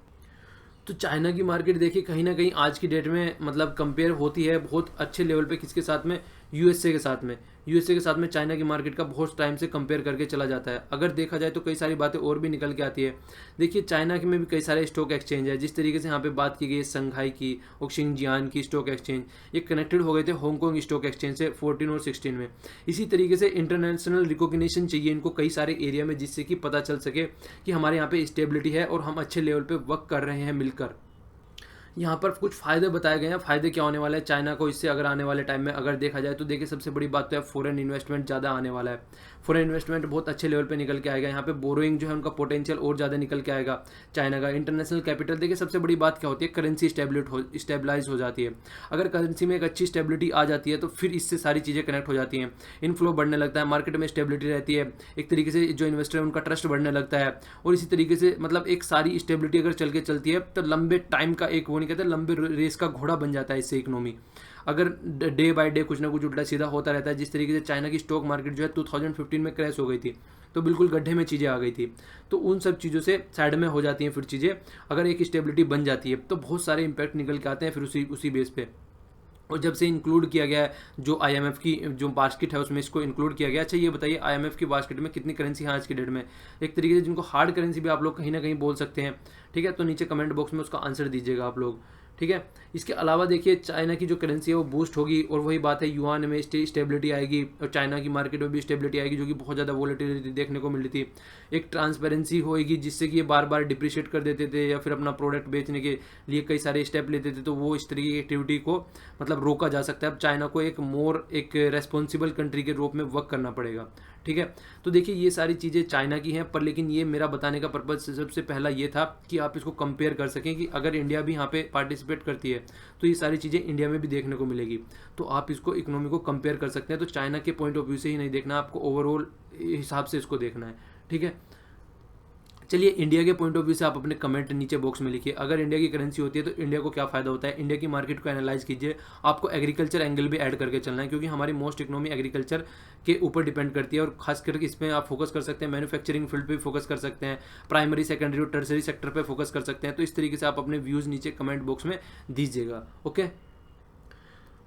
Speaker 1: तो चाइना की मार्केट देखिए कहीं ना कहीं आज की डेट में मतलब कंपेयर होती है बहुत अच्छे लेवल पे किसके साथ में, यूएसए के साथ में। यूएसए के साथ में चाइना की मार्केट का बहुत टाइम से कंपेयर करके चला जाता है। अगर देखा जाए तो कई सारी बातें और भी निकल के आती है। देखिए चाइना के में भी कई सारे स्टॉक एक्सचेंज है। जिस तरीके से यहाँ पे बात की गई है संघाई की और शिंजियान की स्टॉक एक्सचेंज, ये कनेक्टेड हो गए थे हांगकांग स्टॉक एक्सचेंज से 14 और 16 में। इसी तरीके से इंटरनेशनल रिकॉग्निशन चाहिए इनको कई सारे एरिया में, जिससे कि पता चल सके कि हमारे यहाँ पे स्टेबिलिटी है और हम अच्छे लेवल पे वर्क कर रहे हैं मिलकर। यहाँ पर कुछ फ़ायदे बताए गए हैं। फ़ायदे क्या होने वाले हैं चाइना को इससे अगर आने वाले टाइम में अगर देखा जाए तो देखिए सबसे बड़ी बात तो है फॉरेन इन्वेस्टमेंट ज़्यादा आने वाला है। फॉरेन इन्वेस्टमेंट बहुत अच्छे लेवल पे निकल के आएगा। यहाँ पे बोरोइंग जो है उनका पोटेंशियल और ज़्यादा निकल के आएगा चाइना का। इंटरनेशनल कैपिटल देखिए सबसे बड़ी बात क्या होती है, करेंसी स्टेबलाइज हो जाती है। अगर करेंसी में एक अच्छी स्टेबिलिटी आ जाती है तो फिर इससे सारी चीज़ें कनेक्ट हो जाती हैं, इनफ्लो बढ़ने लगता है, मार्केट में स्टेबिलिटी रहती है, एक तरीके से जो इन्वेस्टर है उनका ट्रस्ट बढ़ने लगता है। और इसी तरीके से मतलब एक सारी स्टेबिलिटी अगर चल के चलती है तो लंबे टाइम का एक वो नहीं कहते लंबे रेस का घोड़ा बन जाता है इससे इकोनॉमी। अगर डे बाय डे कुछ ना कुछ उल्टा सीधा होता रहता है, जिस तरीके से चाइना की स्टॉक मार्केट जो है 2015 में क्रैश हो गई थी तो बिल्कुल गड्ढे में चीज़ें आ गई थी, तो उन सब चीज़ों से साइड में हो जाती हैं फिर चीज़ें। अगर एक स्टेबिलिटी बन जाती है तो बहुत सारे इंपैक्ट निकल के आते हैं फिर उसी बेस पे। और जब से इंक्लूड किया गया है जो आईएमएफ की जो बास्केट है उसमें इसको इंक्लूड किया गया। अच्छा ये बताइए आईएमएफ की बास्केट में कितनी करेंसी है आज की डेट में, एक तरीके से जिनको हार्ड करेंसी भी आप लोग कहीं ना कहीं बोल सकते हैं, ठीक है। तो नीचे कमेंट बॉक्स में उसका आंसर दीजिएगा आप लोग, ठीक है। इसके अलावा देखिए चाइना की जो करेंसी है वो बूस्ट होगी और वही बात है युआन में स्टेबिलिटी आएगी और चाइना की मार्केट में भी स्टेबिलिटी आएगी, जो कि बहुत ज़्यादा वोलेटिलिटी देखने को मिल रही थी। एक ट्रांसपेरेंसी होएगी जिससे कि ये बार बार डिप्रिशिएट कर देते थे या फिर अपना प्रोडक्ट बेचने के लिए कई सारे स्टेप लेते थे, तो वो इस तरीके की एक्टिविटी को मतलब रोका जा सकता है। अब चाइना को एक रेस्पॉन्सिबल कंट्री के रूप में वर्क करना पड़ेगा, ठीक है। तो देखिए ये सारी चीज़ें चाइना की हैं, पर लेकिन ये मेरा बताने का पर्पज सबसे पहला ये था कि आप इसको कंपेयर कर सकें कि अगर इंडिया भी यहाँ पे पार्टिसिपेट करती है तो ये सारी चीज़ें इंडिया में भी देखने को मिलेगी। तो आप इसको इकोनॉमी को कंपेयर कर सकते हैं। तो चाइना के पॉइंट ऑफ व्यू से ही नहीं देखना, आपको ओवरऑल हिसाब से इसको देखना है, ठीक है। चलिए इंडिया के पॉइंट ऑफ व्यू से आप अपने कमेंट नीचे बॉक्स में लिखिए, अगर इंडिया की करेंसी होती है तो इंडिया को क्या फ़ायदा होता है, इंडिया की मार्केट को एनालाइज कीजिए। आपको एग्रीकल्चर एंगल भी ऐड करके चलना है क्योंकि हमारी मोस्ट इकोनॉमी एग्रीकल्चर के ऊपर डिपेंड करती है और खास करके इसमें आप फोकस कर सकते हैं, मैन्युफैक्चरिंग फील्ड पे फोकस कर सकते हैं, प्राइमरी सेकेंडरी और टर्सरी सेक्टर पे फोकस कर सकते हैं। तो इस तरीके से आप अपने व्यूज़ नीचे कमेंट बॉक्स में दीजिएगा, okay.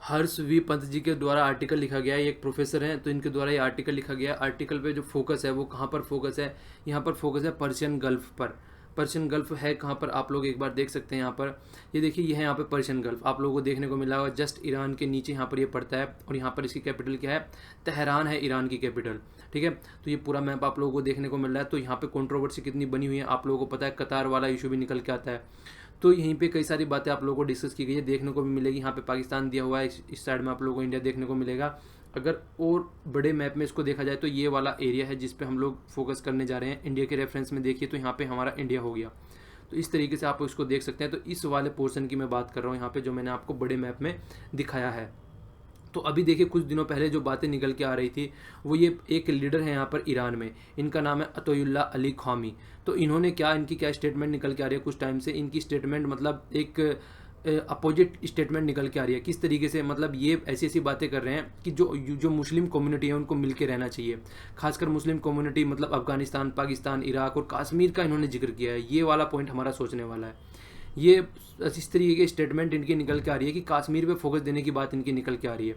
Speaker 1: Harsh we Pant ji के द्वारा आर्टिकल लिखा गया है, ये एक प्रोफेसर हैं तो इनके द्वारा ये आर्टिकल लिखा गया है। आर्टिकल पे जो फोकस है वो कहाँ पर फोकस है, यहाँ पर फोकस है पर्शियन गल्फ पर। पर्शियन गल्फ है कहाँ पर आप लोग एक बार देख सकते हैं, यहाँ पर ये देखिए ये है यहाँ पे पर्शियन गल्फ आप लोगों को देखने को मिला होगा, जस्ट ईरान के नीचे यहाँ पर ये पड़ता है और यहाँ पर इसकी कैपिटल क्या है, तेहरान है ईरान की कैपिटल, ठीक है। तो ये पूरा मैप आप लोगों को देखने को मिल रहा है। तो यहाँ पे कंट्रोवर्सी कितनी बनी हुई है आप लोगों को पता है, कतार वाला इशू भी निकल के आता है। तो यहीं पे कई सारी बातें आप लोगों को डिस्कस की गई है, देखने को भी मिलेगी। यहाँ पे पाकिस्तान दिया हुआ है, इस साइड में आप लोगों को इंडिया देखने को मिलेगा। अगर और बड़े मैप में इसको देखा जाए तो ये वाला एरिया है जिस पे हम लोग फोकस करने जा रहे हैं। इंडिया के रेफरेंस में देखिए तो यहाँ पे हमारा इंडिया हो गया। तो इस तरीके से आप इसको देख सकते हैं। तो इस वाले पोर्शन की मैं बात कर रहा हूँ यहाँ पे जो मैंने आपको बड़े मैप में दिखाया है। तो अभी देखिए कुछ दिनों पहले जो बातें निकल के आ रही थी वो ये एक लीडर है यहाँ पर ईरान में, इनका नाम है अतोयुल्ला अली खामी। तो इन्होंने इनकी क्या स्टेटमेंट निकल के आ रही है कुछ टाइम से, इनकी स्टेटमेंट मतलब एक अपोजिट स्टेटमेंट निकल के आ रही है। किस तरीके से मतलब ये ऐसी ऐसी बातें कर रहे हैं कि जो मुस्लिम कम्युनिटी है उनको मिल के रहना चाहिए, खासकर मुस्लिम कम्युनिटी मतलब अफगानिस्तान, पाकिस्तान, इराक और कश्मीर का इन्होंने जिक्र किया है। ये वाला पॉइंट हमारा सोचने वाला है। ये इस तरीके की स्टेटमेंट इनकी निकल के आ रही है कि कश्मीर पे फोकस देने की बात इनकी निकल के आ रही है।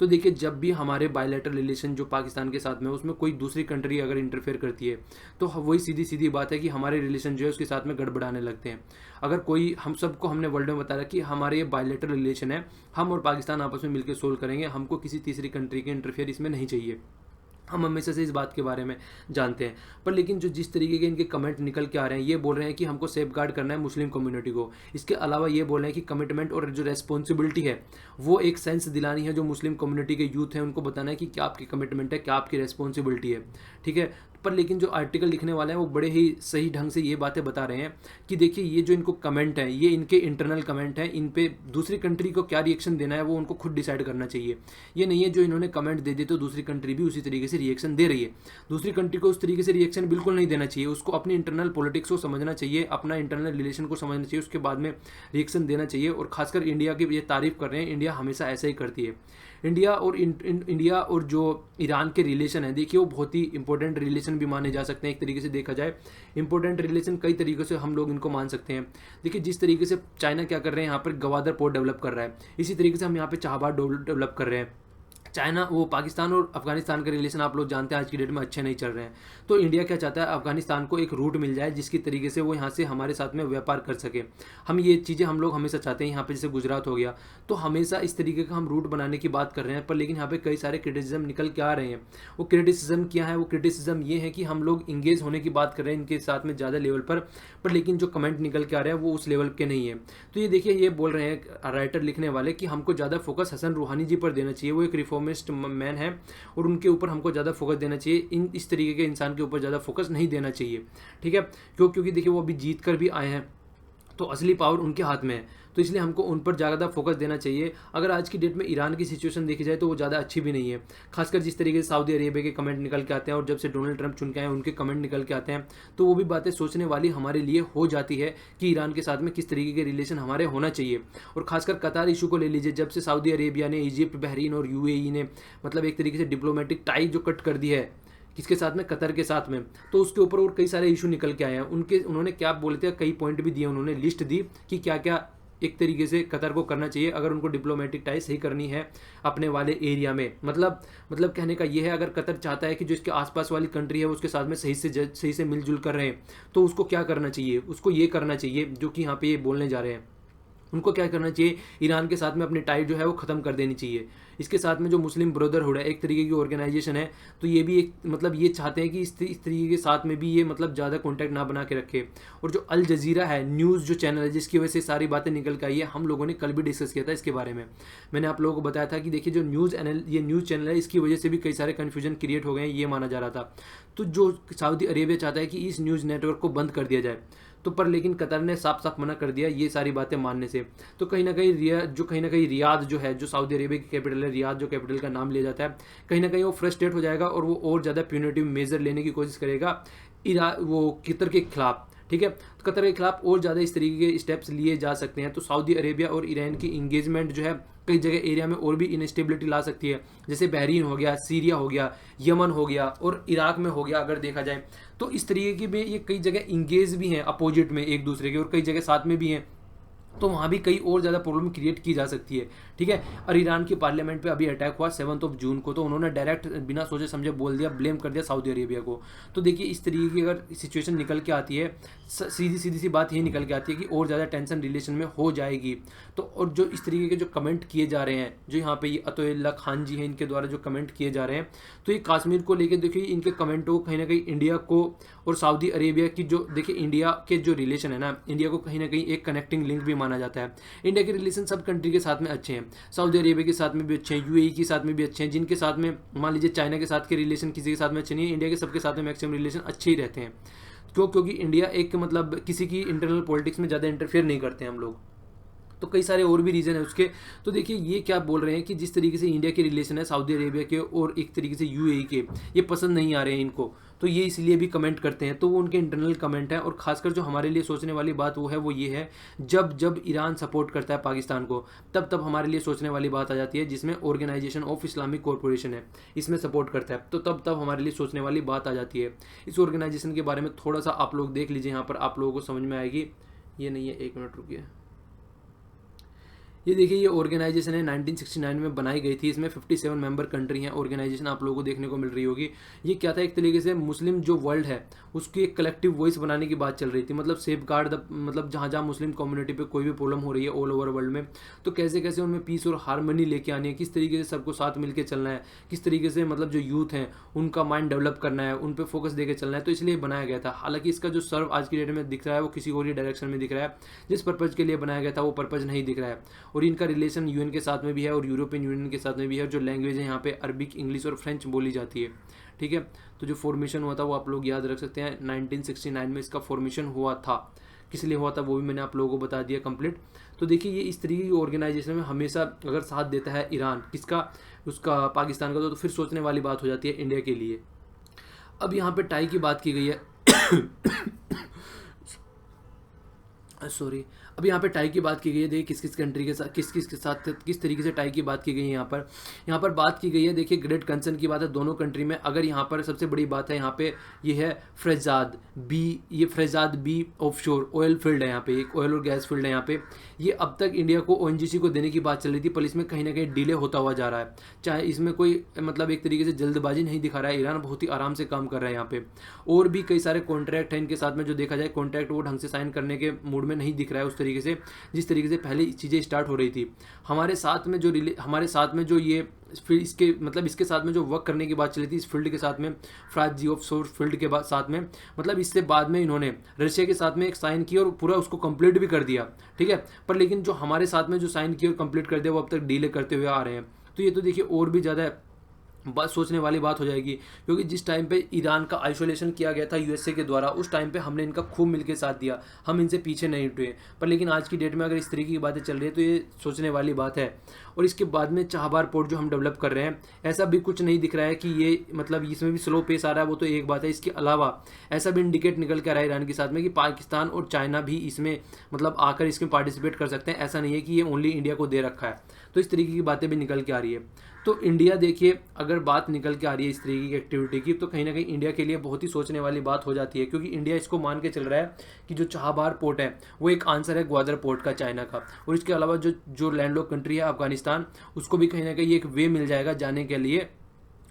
Speaker 1: तो देखिए जब भी हमारे बायलैटरल रिलेशन जो पाकिस्तान के साथ में उसमें कोई दूसरी कंट्री अगर इंटरफेयर करती है तो वही सीधी सीधी बात है कि हमारे रिलेशन जो है उसके साथ में गड़बड़ाने लगते हैं। अगर कोई हम सबको हमने वर्ल्ड में बताया कि हमारे ये बायलैटरल रिलेशन है, हम और पाकिस्तान आपस में मिलकर सोल्व करेंगे, हमको किसी तीसरी कंट्री के इंटरफेयर इसमें नहीं चाहिए। हम हमेशा से इस बात के बारे में जानते हैं। पर लेकिन जो जिस तरीके के इनके कमेंट निकल के आ रहे हैं ये बोल रहे हैं कि हमको सेफ गार्ड करना है मुस्लिम कम्युनिटी को। इसके अलावा ये बोल रहे हैं कि कमिटमेंट और जो रेस्पॉन्सिबिलिटी है वो एक सेंस दिलानी है जो मुस्लिम कम्युनिटी के यूथ है, उनको बताना है कि क्या आपकी कमिटमेंट है, क्या आपकी रेस्पॉन्सिबिलिटी है, ठीक है। पर लेकिन जो आर्टिकल लिखने वाले हैं वो बड़े ही सही ढंग से ये बातें बता रहे हैं कि देखिए ये जो इनको कमेंट है ये इनके इंटरनल कमेंट है, इन पे दूसरी कंट्री को क्या रिएक्शन देना है वो उनको खुद डिसाइड करना चाहिए। ये नहीं है जो इन्होंने कमेंट दे दिए तो दूसरी कंट्री भी उसी तरीके से रिएक्शन दे रही है। दूसरी कंट्री को उस तरीके से रिएक्शन बिल्कुल नहीं देना चाहिए, उसको अपनी इंटरनल पॉलिटिक्स को समझना चाहिए, अपना इंटरनल रिलेशन को समझना चाहिए, उसके बाद में रिएक्शन देना चाहिए। और खासकर इंडिया की ये तारीफ कर रहे हैं, इंडिया हमेशा ऐसा ही करती है। इंडिया और जो ईरान के रिलेशन है देखिए वो बहुत ही इंपॉर्टेंट रिलेशन भी माने जा सकते हैं। एक तरीके से देखा जाए इंपॉर्टेंट रिलेशन कई तरीकों से हम लोग इनको मान सकते हैं। देखिए जिस तरीके से चाइना क्या कर रहे हैं यहाँ पर गवादर पोर्ट डेवलप कर रहा है, इसी तरीके से हम यहाँ पे चाबहार डेवलप कर रहे हैं। चाइना वो पाकिस्तान और अफगानिस्तान के रिलेशन आप लोग जानते हैं आज की डेट में अच्छे नहीं चल रहे हैं। तो इंडिया क्या चाहता है, अफगानिस्तान को एक रूट मिल जाए जिसकी तरीके से वो यहाँ से हमारे साथ में व्यापार कर सके। हम ये चीज़ें हम लोग हमेशा चाहते हैं। यहाँ पे जैसे गुजरात हो गया, तो हमेशा इस तरीके का हम रूट बनाने की बात कर रहे हैं, पर लेकिन यहाँ पे कई सारे क्रिटिसिज्म निकल के आ रहे हैं। वो क्रिटिसिज्म क्या है, वो क्रिटिसिज्म ये है कि हम लोग इंगेज होने की बात कर रहे हैं इनके साथ में ज़्यादा लेवल पर लेकिन जो कमेंट निकल के आ रहे हैं वो उस लेवल के नहीं है। तो ये देखिए, ये बोल रहे हैं राइटर लिखने वाले कि हमको ज़्यादा फोकस हसन रूहानी जी पर देना चाहिए, वो एक रिफॉर्मिस्ट मैन है और उनके ऊपर हमको ज़्यादा फोकस देना चाहिए, इस तरीके के इंसान के ऊपर ज़्यादा फोकस नहीं देना चाहिए। ठीक है, क्योंकि देखिए वो अभी जीत कर भी आए हैं, तो असली पावर उनके हाथ में है, तो इसलिए हमको उन पर ज़्यादा फोकस देना चाहिए। अगर आज की डेट में ईरान की सिचुएशन देखी जाए तो वो ज़्यादा अच्छी भी नहीं है, खासकर जिस तरीके से सऊदी अरेबिया के कमेंट निकल के आते हैं और जब से डोनाल्ड ट्रंप चुन के आए उनके कमेंट निकल के आते हैं, तो वो भी बातें सोचने वाली हमारे लिए हो जाती है कि ईरान के साथ में किस तरीके के रिलेशन हमारे होना चाहिए। और खासकर कतार इशू को ले लीजिए, जब से सऊदी अरेबिया ने इजिप्ट, बहरीन और यूएई ने मतलब एक तरीके से डिप्लोमेटिक टाई जो कट कर दी है किसके साथ में, कतर के साथ में, तो उसके ऊपर और कई सारे इशू निकल के आए हैं। उन्होंने क्या बोलते हैं, कई पॉइंट भी दिए, उन्होंने लिस्ट दी कि क्या क्या एक तरीके से कतर को करना चाहिए अगर उनको डिप्लोमेटिक टाई सही करनी है अपने वाले एरिया में। मतलब कहने का ये है, अगर कतर चाहता है कि जो इसके आसपास वाली कंट्री है उसके साथ में सही से मिलजुल कर रहे हैं, तो उसको क्या करना चाहिए, उसको ये करना चाहिए जो कि यहाँ पे ये बोलने जा रहे हैं। उनको क्या करना चाहिए, ईरान के साथ में अपनी टाई जो है वो ख़त्म कर देनी चाहिए। इसके साथ में जो मुस्लिम ब्रदरहुड है, एक तरीके की ऑर्गेनाइजेशन है, तो ये भी एक मतलब ये चाहते हैं कि इस तरीके के साथ में भी ये मतलब ज़्यादा कॉन्टैक्ट ना बना के रखे। और जो अल जजीरा है न्यूज़ जो चैनल है जिसकी वजह से सारी बातें निकल के आई है, हम लोगों ने कल भी डिस्कस किया था इसके बारे में। मैंने आप लोगों को बताया था कि देखिए जो ये न्यूज़ चैनल है इसकी वजह से भी कई सारे कन्फ्यूजन क्रिएट हो गए हैं, ये माना जा रहा था। तो जो सऊदी अरेबिया चाहता है कि इस न्यूज़ नेटवर्क को बंद कर दिया जाए, तो पर लेकिन कतर ने साफ साफ मना कर दिया ये सारी बातें मानने से। तो कहीं ना कहीं रियाद जो है, जो सऊदी अरेबिया की कैपिटल है, रियाद जो कैपिटल का नाम लिया जाता है, कहीं ना कहीं वो फ्रस्ट्रेट हो जाएगा और वो और ज़्यादा प्यूनिटिव मेजर लेने की कोशिश करेगा वो कतर के खिलाफ। ठीक है, तो कतर के खिलाफ और ज़्यादा इस तरीके के स्टेप्स लिए जा सकते हैं। तो सऊदी अरेबिया और ईरान की इंगेजमेंट जो है कई जगह एरिया में और भी इनस्टेबिलिटी ला सकती है, जैसे बहरीन हो गया, सीरिया हो गया, यमन हो गया और इराक में हो गया अगर देखा जाए। तो इस तरीके की में ये कई जगह इंगेज भी हैं अपोजिट में एक दूसरे के, और कई जगह साथ में भी हैं, तो वहाँ भी कई और ज़्यादा प्रॉब्लम क्रिएट की जा सकती है। ठीक है, और ईरान की पार्लियामेंट पे अभी अटैक हुआ 7 जून को, तो उन्होंने डायरेक्ट बिना सोचे समझे बोल दिया, ब्लेम कर दिया सऊदी अरेबिया को। तो देखिए इस तरीके की अगर सिचुएशन निकल के आती है, सीधी सी बात ये निकल के आती है कि और ज़्यादा टेंशन रिलेशन में हो जाएगी। तो और जो इस तरीके के जो कमेंट किए जा रहे हैं, जो यहाँ पे ये अतुल्ला खान जी हैं, इनके द्वारा जो कमेंट किए जा रहे हैं, तो ये कश्मीर को लेकर देखिए इनके कमेंटों को कहीं ना कहीं इंडिया को और सऊदी अरेबिया की जो देखिए इंडिया के जो रिलेशन है ना, इंडिया को कहीं ना कहीं एक कनेक्टिंग लिंक भी माना जाता है। इंडिया के रिलेशन सब कंट्री के साथ में अच्छे हैं, सऊदी अरेबिया के साथ में भी अच्छे हैं, यूएई के साथ में भी अच्छे हैं, जिनके साथ में मान लीजिए चाइना के साथ के रिलेशन किसी के साथ में अच्छे नहीं है, इंडिया के सबके साथ में मैक्सिमम रिलेशन अच्छे ही रहते हैं। क्योंकि इंडिया एक मतलब किसी की इंटरनल पॉलिटिक्स में ज़्यादा इंटरफेयर नहीं करते हम लोग। तो कई सारे और भी रीज़न है उसके। तो देखिए ये क्या बोल रहे हैं कि जिस तरीके से इंडिया के रिलेशन है सऊदी अरेबिया के और एक तरीके से यूएई के, ये पसंद नहीं आ रहे हैं इनको, तो ये इसलिए भी कमेंट करते हैं। तो वो उनके इंटरनल कमेंट है। और खासकर जो हमारे लिए सोचने वाली बात वो ये है, जब ईरान सपोर्ट करता है पाकिस्तान को, तब हमारे लिए सोचने वाली बात आ जाती है, जिसमें ऑर्गेनाइजेशन ऑफ इस्लामिक कॉरपोरेशन है, इसमें सपोर्ट करता है, तो तब हमारे लिए सोचने वाली बात आ जाती है। इस ऑर्गेनाइजेशन के बारे में थोड़ा सा आप लोग देख लीजिए, यहाँ पर आप लोगों को समझ में आएगी। ये नहीं है, 1 मिनट रुकिए। ये देखिए ये ऑर्गेनाइजेशन है 1969 में बनाई गई थी। इसमें 57 मेंबर कंट्री हैं। ऑर्गेनाइजेशन आप लोगों को देखने को मिल रही होगी। ये क्या था, एक तरीके से मुस्लिम जो वर्ल्ड है उसकी एक कलेक्टिव वॉइस बनाने की बात चल रही थी। मतलब सेफ गार्ड द मतलब जहाँ मुस्लिम कम्युनिटी पे कोई भी प्रॉब्लम हो रही है ऑल ओवर वर्ल्ड में, तो कैसे कैसे उनमें पीस और हारमोनी लेके आनी है, किस तरीके से सबको साथ मिलकर चलना है, किस तरीके से मतलब जो यूथ हैं उनका माइंड डेवलप करना है, उन पर फोकस देकर चलना है। तो इसलिए बनाया गया था। हालांकि इसका जो सर्व आज की डेट में दिख रहा है वो किसी और ही डायरेक्शन में दिख रहा है। जिस पर्पज़ के लिए बनाया गया था वो पर्पज़ नहीं दिख रहा है। और इनका रिलेशन यूएन के साथ में भी है और यूरोपियन यूनियन के साथ में भी है। जो लैंग्वेज है यहाँ पे अरबिक, इंग्लिश और फ्रेंच बोली जाती है। ठीक है, तो जो फॉर्मेशन हुआ था वो आप लोग याद रख सकते हैं। 1969 में इसका फॉर्मेशन हुआ था। किस लिए हुआ था वो भी मैंने आप लोगों को बता दिया कंप्लीट। तो देखिए ये इस तरीके की ऑर्गेनाइजेशन में हमेशा अगर साथ देता है ईरान, किसका, उसका पाकिस्तान का, तो फिर सोचने वाली बात हो जाती है इंडिया के लिए। अब यहाँ पे टाई की बात की गई है सॉरी। अब यहाँ पे टाई की बात की गई है, देखिए किस किस कंट्री के साथ किस के साथ किस तरीके से टाई की बात की गई है। यहाँ पर बात की गई है, देखिए ग्रेट कंसर्न की बात है दोनों कंट्री में। अगर यहाँ पर सबसे बड़ी बात है यहाँ पे ये है फ्रेजाद बी, ये फ्रेजाद बी ऑफशोर ऑयल फील्ड है, यहाँ पे एक ऑयल और गैस फील्ड है यहाँ पे। ये अब तक इंडिया को ओएनजीसी को देने की बात चल रही थी, पर इसमें कहीं ना कहीं डिले होता हुआ जा रहा है। चाहे इसमें कोई मतलब एक तरीके से जल्दबाजी नहीं दिखा रहा है, ईरान बहुत ही आराम से काम कर रहा है यहाँ पे। और भी कई सारे कॉन्ट्रैक्ट हैं इनके साथ में, जो देखा जाए कॉन्ट्रैक्ट वो ढंग से साइन करने के मूड में नहीं दिख रहा है उस तरीके से जिस तरीके से पहले चीज़ें स्टार्ट हो रही थी। हमारे साथ में जो ये फिर इसके मतलब इसके साथ में जो वर्क करने की बात चली थी इस फील्ड के साथ में, फ्राज जी ऑफ सोर्स फील्ड के साथ में, मतलब इससे बाद में इन्होंने रशिया के साथ में एक साइन किया और पूरा उसको कंप्लीट भी कर दिया, ठीक है। पर लेकिन जो हमारे साथ में जो साइन किया और कंप्लीट कर दिया वो अब तक डीले करते हुए आ रहे हैं। तो ये तो देखिए और भी ज़्यादा बात सोचने वाली बात हो जाएगी, क्योंकि जिस टाइम पे ईरान का आइसोलेशन किया गया था यूएसए के द्वारा, उस टाइम पे हमने इनका खूब मिलकर साथ दिया, हम इनसे पीछे नहीं हटे। पर लेकिन आज की डेट में अगर इस तरीके की बातें चल रही है तो ये सोचने वाली बात है। और इसके बाद में चाहबार पोर्ट जो हम डेवलप कर रहे हैं, ऐसा भी कुछ नहीं दिख रहा है कि ये मतलब इसमें भी स्लो पेस आ रहा है, वो तो एक बात है। इसके अलावा ऐसा भी इंडिकेट निकल के आ रहा है ईरान के साथ में कि पाकिस्तान और चाइना भी इसमें मतलब आकर इसमें पार्टिसिपेट कर सकते हैं, ऐसा नहीं है कि ये ओनली इंडिया को दे रखा है। तो इस तरीके की बातें भी निकल के आ रही है। तो इंडिया देखिए अगर बात निकल के आ रही है इस तरीके की एक्टिविटी की, तो कहीं ना कहीं इंडिया के लिए बहुत ही सोचने वाली बात हो जाती है, क्योंकि इंडिया इसको मान के चल रहा है कि जो चाहबार पोर्ट है वो एक आंसर है ग्वादर पोर्ट का चाइना का। और इसके अलावा जो लैंडलॉक कंट्री है अफगानिस्तान, उसको भी कहीं ना कहीं एक वे मिल जाएगा जाने के लिए,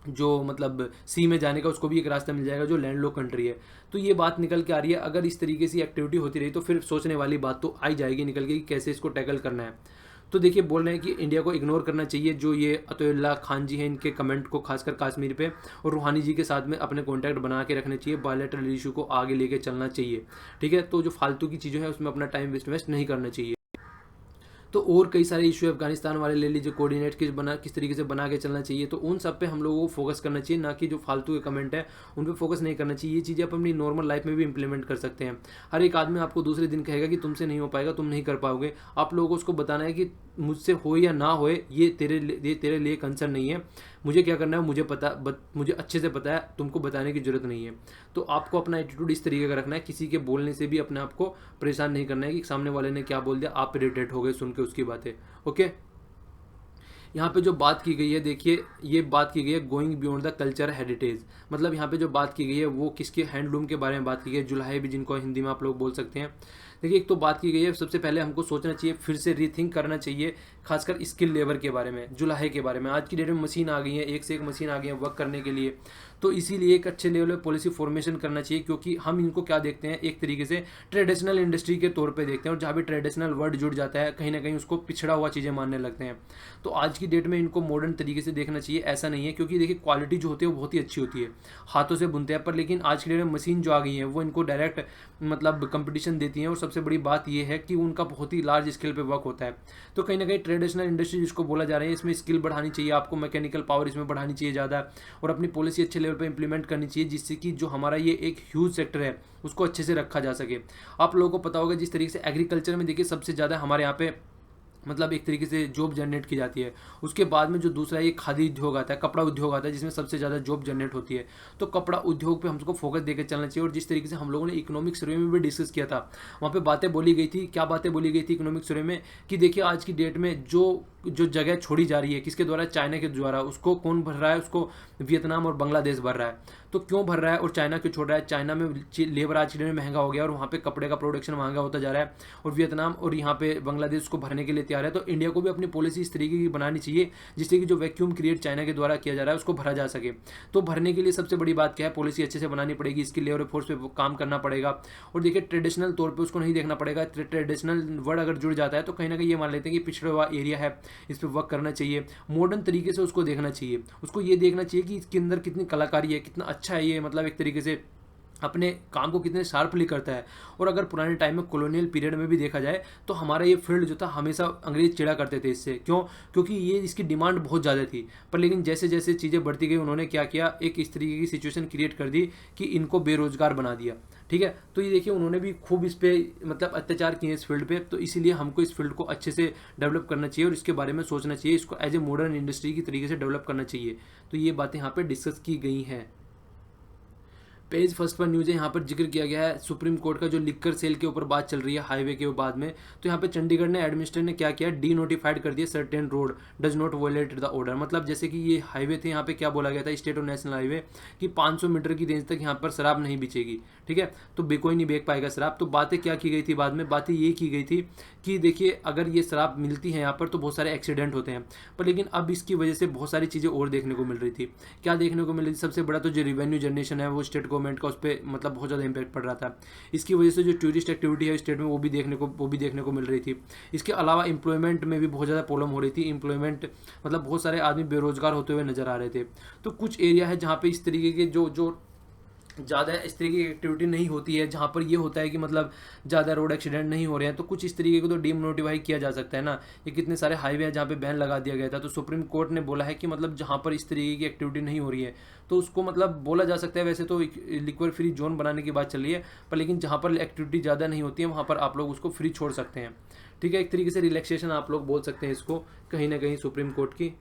Speaker 1: जो मतलब सी में जाने का उसको भी एक रास्ता मिल जाएगा जो लैंडलॉक कंट्री है। तो ये बात निकल के आ रही है। अगर इस तरीके से एक्टिविटी होती रही तो फिर सोचने वाली बात तो आई जाएगी निकल के कि कैसे इसको टैकल करना है। तो देखिए बोल रहे हैं कि इंडिया को इग्नोर करना चाहिए जो ये अतुल्ला खान जी हैं, इनके कमेंट को खासकर कश्मीर पे, और रूहानी जी के साथ में अपने कॉन्टैक्ट बना के रखने चाहिए, बायलैटरल इशू को आगे लेके चलना चाहिए, ठीक है। तो जो फालतू की चीज़ें हैं उसमें अपना टाइम वेस्ट नहीं करना चाहिए। तो और कई सारे इशू अफगानिस्तान वाले ले लीजिए, कोऑर्डिनेट किस तरीके से बना के चलना चाहिए, तो उन सब पे हम लोगों को फोकस करना चाहिए, ना कि जो फालतू के कमेंट है उन पे फोकस नहीं करना चाहिए। ये चीज़ें आप अपनी नॉर्मल लाइफ में भी इंप्लीमेंट कर सकते हैं। हर एक आदमी आपको दूसरे दिन कहेगा कि तुमसे नहीं हो पाएगा, तुम नहीं कर पाओगे। आप लोगों को उसको बताना है कि मुझसे हो या ना हो ये तेरे लिए कंसर्न नहीं है, मुझे क्या करना है मुझे अच्छे से पता है, तुमको बताने की जरूरत नहीं है। तो आपको अपना एटीट्यूड इस तरीके का रखना है, किसी के बोलने से भी अपने आप को परेशान नहीं करना है कि सामने वाले ने क्या बोल दिया आप इरिटेट हो गए सुन के उसकी बातें। ओके, यहाँ पे जो बात की गई है, देखिए ये बात की गई है going beyond the culture heritage, मतलब यहाँ पे जो बात की गई है वो किसके हैंडलूम के बारे में बात की गई है, जुलाहे भी जिनको हिंदी में आप लोग बोल सकते हैं। देखिए एक तो बात की गई है, सबसे पहले हमको सोचना चाहिए, फिर से रीथिंक करना चाहिए, खासकर स्किल लेबर के बारे में, जुलाहे के बारे में। आज की डेट में मशीन आ गई है, एक से एक मशीन आ गई है वर्क करने के लिए, तो इसीलिए एक अच्छे लेवल पे पॉलिसी फॉर्मेशन करना चाहिए, क्योंकि हम इनको क्या देखते हैं एक तरीके से ट्रेडिशनल इंडस्ट्री के तौर पे देखते हैं, और जहाँ भी ट्रेडिशनल वर्ड जुड़ जाता है कहीं ना कहीं उसको पिछड़ा हुआ चीज़ें मानने लगते हैं। तो आज की डेट में इनको मॉडर्न तरीके से देखना चाहिए, ऐसा नहीं है, क्योंकि देखिए क्वालिटी जो होती है वो बहुत ही अच्छी होती है, हाथों से बुनते हैं, पर लेकिन आज की डेट में मशीन जो आ गई है वो इनको डायरेक्ट मतलब कंपटीशन देती हैं, और सबसे बड़ी बात ये है कि उनका बहुत ही लार्ज स्केल पे वर्क होता है। तो कहीं ना कहीं ट्रेडिशनल इंडस्ट्री जिसको बोला जा रहा है, इसमें स्किल बढ़ानी चाहिए, आपको मैकेनिकल पावर इसमें बढ़ानी चाहिए ज़्यादा, और अपनी पॉलिसी अच्छे लेवल पे इंप्लीमेंट करनी चाहिए, जिससे कि जो हमारा ये एक ह्यूज सेक्टर है उसको अच्छे से रखा जा सके। आप लोगों को पता होगा जिस तरीके से एग्रीकल्चर में देखिए सबसे ज़्यादा हमारे यहाँ पे मतलब एक तरीके से जॉब जनरेट की जाती है, उसके बाद में जो दूसरा ये खादी उद्योग आता है, कपड़ा उद्योग आता है, जिसमें सबसे ज़्यादा जॉब जनरेट होती है। तो कपड़ा उद्योग पे हमको फोकस देकर चलना चाहिए। और जिस तरीके से हम लोगों ने इकोनॉमिक सर्वे में भी डिस्कस किया था, वहाँ पे बातें बोली गई थी, क्या बातें बोली गई थी इकोनॉमिक सर्वे में, कि देखिए आज की डेट में जो जगह छोड़ी जा रही है किसके द्वारा, चाइना के द्वारा, उसको कौन भर रहा है, उसको वियतनाम और बांग्लादेश भर रहा है। तो क्यों भर रहा है और चाइना क्यों छोड़ रहा है? चाइना में लेबर आज की डेट में महंगा हो गया और वहाँ पे कपड़े का प्रोडक्शन महंगा होता जा रहा है, और वियतनाम और यहाँ पे बांग्लादेश उसको भरने के लिए तैयार है। तो इंडिया को भी अपनी पॉलिसी इस तरीके की बनानी चाहिए जिससे कि जो वैक्यूम क्रिएट चाइना के द्वारा किया जा रहा है उसको भरा जा सके। तो भरने के लिए सबसे बड़ी बात क्या है, पॉलिसी अच्छे से बनानी पड़ेगी, इसकी लेबर फोर्स पे काम करना पड़ेगा। और देखिए ट्रेडिशनल तौर पर उसको नहीं देखना पड़ेगा, ट्रेडिशनल वर्ड अगर जुड़ जाता है तो कहीं ना कहीं ये मान लेते हैं कि पिछड़ा हुआ एरिया है, इस पर वर्क करना चाहिए, मॉडर्न तरीके से उसको देखना चाहिए, उसको ये देखना चाहिए कि इसके अंदर कितनी कलाकारी है, कितना अच्छा है ये, मतलब एक तरीके से अपने काम को कितने शार्पली करता है। और अगर पुराने टाइम में कॉलोनियल पीरियड में भी देखा जाए तो हमारा ये फील्ड जो था हमेशा अंग्रेज चिढ़ा करते थे इससे, क्यों? क्योंकि ये इसकी डिमांड बहुत ज़्यादा थी। पर लेकिन जैसे जैसे चीज़ें बढ़ती गई उन्होंने क्या किया, एक इस तरीके की सिचुएशन क्रिएट कर दी कि इनको बेरोजगार बना दिया। ठीक है, तो ये देखिए उन्होंने भी खूब इस पर मतलब अत्याचार किए इस फील्ड पे। तो इसीलिए हमको इस फील्ड को अच्छे से डेवलप करना चाहिए और इसके बारे में सोचना चाहिए, इसको एज ए मॉडर्न इंडस्ट्री की तरीके से डेवलप करना चाहिए। तो ये बातें यहाँ पे डिस्कस की गई हैं। पेज फर्स्ट पर न्यूज़ है, यहाँ पर जिक्र किया गया है सुप्रीम कोर्ट का जो लिक्कर सेल के ऊपर बात चल रही है हाईवे के बाद में। तो यहाँ पे चंडीगढ़ ने एडमिनिस्ट्रेटर ने क्या किया, डी नोटिफाइड कर दिया certain road does not violate the order. मतलब जैसे कि ये हाईवे थे, यहाँ पे क्या बोला गया था स्टेट और नेशनल हाईवे कि 500 मीटर की रेंज तक यहाँ पर शराब नहीं बिचेगी, ठीक है, तो कोई नहीं बेच पाएगा शराब। तो बातें क्या की गई थी बाद में, बातें ये की गई थी कि देखिए अगर ये शराब मिलती है यहाँ पर तो बहुत सारे एक्सीडेंट होते हैं, पर लेकिन अब इसकी वजह से बहुत सारी चीज़ें और देखने को मिल रही थी। क्या देखने को मिल रही थी, सबसे बड़ा तो जो रिवेन्यू जनरेशन है वो स्टेट गवर्नमेंट का उस पर मतलब बहुत ज़्यादा इम्पैक्ट पड़ रहा था। इसकी वजह से जो टूरिस्ट एक्टिविटी है स्टेट में वो भी देखने को मिल रही थी। इसके अलावा एम्प्लॉयमेंट में भी बहुत ज़्यादा प्रॉब्लम हो रही थी। एम्प्लॉयमेंट मतलब बहुत सारे आदमी बेरोजगार होते हुए नजर आ रहे थे। तो कुछ एरिया है जहाँ पे इस तरीके के जो ज़्यादा इस तरीके की एक्टिविटी नहीं होती है, जहाँ पर ये होता है कि मतलब ज़्यादा रोड एक्सीडेंट नहीं हो रहे हैं, तो कुछ इस तरीके को तो डीमोटिफाई किया जा सकता है ना। ये कितने सारे हाईवे हैं जहाँ पे बैन लगा दिया गया था। तो सुप्रीम कोर्ट ने बोला है कि मतलब जहाँ पर इस तरीके की एक्टिविटी नहीं हो रही है तो उसको मतलब बोला जा सकता है। वैसे तो लिक्विड फ्री जोन बनाने की बात चल रही है, पर लेकिन जहाँ पर एक्टिविटी ज़्यादा नहीं होती है वहाँ पर आप लोग उसको फ्री छोड़ सकते हैं, ठीक है। एक तरीके से रिलैक्सेशन आप लोग बोल सकते हैं इसको कहीं ना कहीं सुप्रीम कोर्ट की।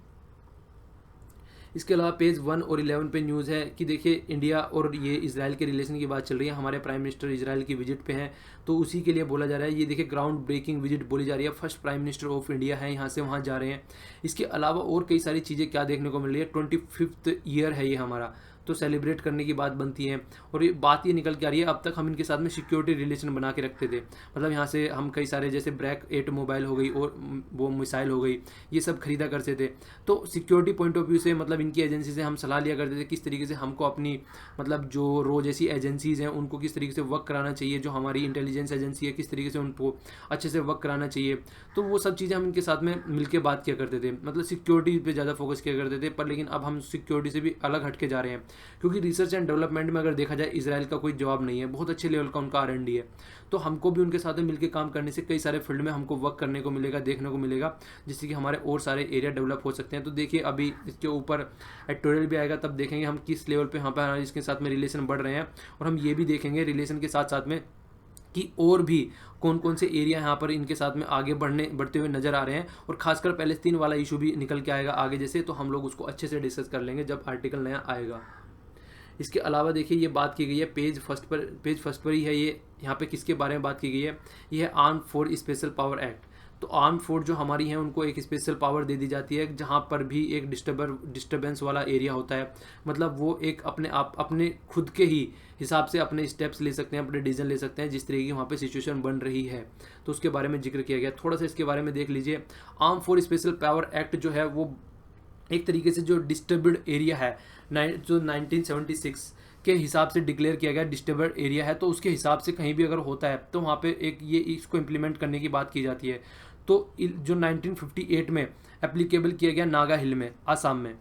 Speaker 1: इसके अलावा पेज 1 और 11 पे न्यूज़ है कि देखिए इंडिया और ये इजराइल के रिलेशन की बात चल रही है। हमारे प्राइम मिनिस्टर इजराइल की विजिट पे हैं, तो उसी के लिए बोला जा रहा है। ये देखिए ग्राउंड ब्रेकिंग विजिट बोली जा रही है, first prime minister of India है यहाँ से वहाँ जा रहे हैं। इसके अलावा और कई सारी चीज़ें क्या देखने को मिल रही है, 25th ईयर है ये हमारा, तो सेलिब्रेट करने की बात बनती है। और ये बात ये निकल के आ रही है, अब तक हम इनके साथ में सिक्योरिटी रिलेशन बना के रखते थे। मतलब यहाँ से हम कई सारे जैसे ब्रैक 8 मोबाइल हो गई और वो मिसाइल हो गई, ये सब खरीदा करते थे। तो सिक्योरिटी पॉइंट ऑफ व्यू से मतलब इनकी एजेंसी से हम सलाह लिया करते थे किस तरीके से हमको अपनी मतलब जो रो जैसी एजेंसीज़ हैं उनको किस तरीके से वर्क कराना चाहिए, जो हमारी इंटेलिजेंस एजेंसी है किस तरीके से उनको अच्छे से वर्क कराना चाहिए। तो वो सब चीज़ें हम इनके साथ में मिलकर बात किया करते थे, मतलब सिक्योरिटी पे ज़्यादा फोकस किया करते थे। पर लेकिन अब हम सिक्योरिटी से भी अलग हट के जा रहे हैं, क्योंकि रिसर्च एंड डेवलपमेंट में अगर देखा जाए इजराइल का कोई जवाब नहीं है, बहुत अच्छे लेवल का उनका R&D है। तो हमको भी उनके साथ में मिलकर काम करने से कई सारे फील्ड में हमको वर्क करने को मिलेगा, देखने को मिलेगा, जिससे कि हमारे और सारे एरिया डेवलप हो सकते हैं। तो देखिए अभी इसके ऊपर एडिटोरियल भी आएगा, तब देखेंगे हम किस लेवल पे यहाँ पर इसके साथ में रिलेशन बढ़ रहे हैं। और हम ये भी देखेंगे रिलेशन के साथ साथ में कि और भी कौन कौन से एरिया यहाँ पर इनके साथ में आगे बढ़ते हुए नजर आ रहे हैं। और खासकर पैलेस्तीन वाला इशू भी निकल के आएगा आगे जैसे, तो हम लोग उसको अच्छे से डिस्कस कर लेंगे जब आर्टिकल नया आएगा। इसके अलावा देखिए ये बात की गई है पेज फर्स्ट पर ही है ये, यहाँ पे किसके बारे में बात की गई है, ये है arm force special power act. तो आर्म फोर्स जो हमारी है उनको एक स्पेशल पावर दे दी जाती है जहाँ पर भी एक डिस्टर्बेंस वाला एरिया होता है, मतलब वो एक अपने खुद के ही हिसाब से अपने स्टेप्स ले सकते हैं, अपने डिसीजन ले सकते हैं जिस तरीके की वहाँ पे सिचुएशन बन रही है। तो उसके बारे में जिक्र किया गया, थोड़ा सा इसके बारे में देख लीजिए। Arm force special power act जो है वो एक तरीके से जो डिस्टर्ब्ड एरिया है जो 1976 के हिसाब से डिक्लेयर किया गया डिस्टर्ब्ड एरिया है, तो उसके हिसाब से कहीं भी अगर होता है तो वहाँ पे एक ये इसको इम्प्लीमेंट करने की बात की जाती है। तो जो 1958 में एप्लीकेबल किया गया नागा हिल में, आसाम में।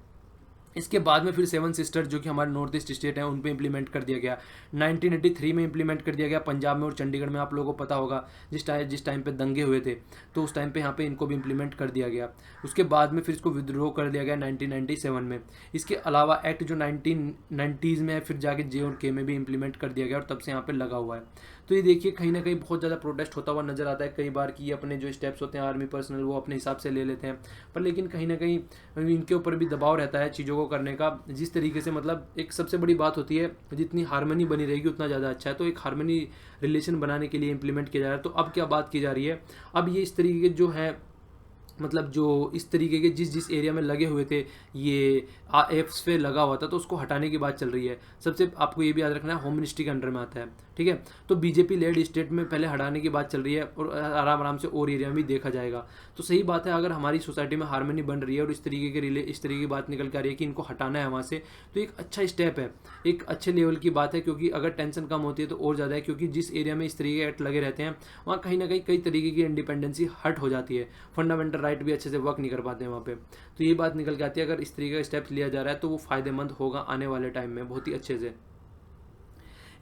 Speaker 1: इसके बाद में फिर 7 सिस्टर जो कि हमारे नॉर्थ ईस्ट स्टेट हैं उन पे इम्प्लीमेंट कर दिया गया। 1983 में इम्प्लीमेंट कर दिया गया पंजाब में और चंडीगढ़ में। आप लोगों को पता होगा जिस टाइम पे दंगे हुए थे तो उस टाइम पे यहाँ पे इनको भी इम्प्लीमेंट कर दिया गया। उसके बाद में फिर इसको विद्रोह कर दिया गया 1997 में। इसके अलावा एक्ट जो 1990s में है फिर जाके J&K में भी इम्प्लीमेंट कर दिया गया और तब से यहाँ पे लगा हुआ है। तो ये देखिए कहीं ना कहीं बहुत ज़्यादा प्रोटेस्ट होता हुआ नजर आता है कई बार कि अपने जो स्टेप्स होते हैं आर्मी पर्सनल वो अपने हिसाब से ले लेते हैं, पर लेकिन कहीं ना कहीं इनके ऊपर भी दबाव रहता है चीज़ों को करने का। जिस तरीके से मतलब एक सबसे बड़ी बात होती है जितनी हार्मनी बनी रहेगी उतना ज़्यादा अच्छा है, तो एक हार्मनी रिलेशन बनाने के लिए इम्प्लीमेंट किया जा रहा है। तो अब क्या बात की जा रही है, अब ये इस तरीके के जो है मतलब जो इस तरीके के जिस एरिया में लगे हुए थे ये एफ्स पे लगा हुआ था तो उसको हटाने की बात चल रही है। सबसे आपको ये भी याद रखना है होम मिनिस्ट्री के अंडर में आता है, ठीक है। तो बीजेपी लेड स्टेट में पहले हटाने की बात चल रही है और आराम आराम से और एरिया में भी देखा जाएगा। तो सही बात है, अगर हमारी सोसाइटी में हार्मनी बन रही है और इस तरीके की बात निकल के आ रही है कि इनको हटाना है वहाँ से, तो एक अच्छा स्टेप है, एक अच्छे लेवल की बात है। क्योंकि अगर टेंशन कम होती है तो और ज़्यादा है, क्योंकि जिस एरिया में इस तरीके के एक्ट लगे रहते हैं वहाँ कहीं ना कहीं कई तरीके की इंडिपेंडेंसी हट हो जाती है, फंडामेंटल राइट भी अच्छे से वर्क नहीं कर पाते हैं वहाँ पे। तो ये बात निकल के आती है अगर इस तरीके का स्टेप्स लिया जा रहा है तो वो फायदेमंद होगा आने वाले टाइम में बहुत ही अच्छे से।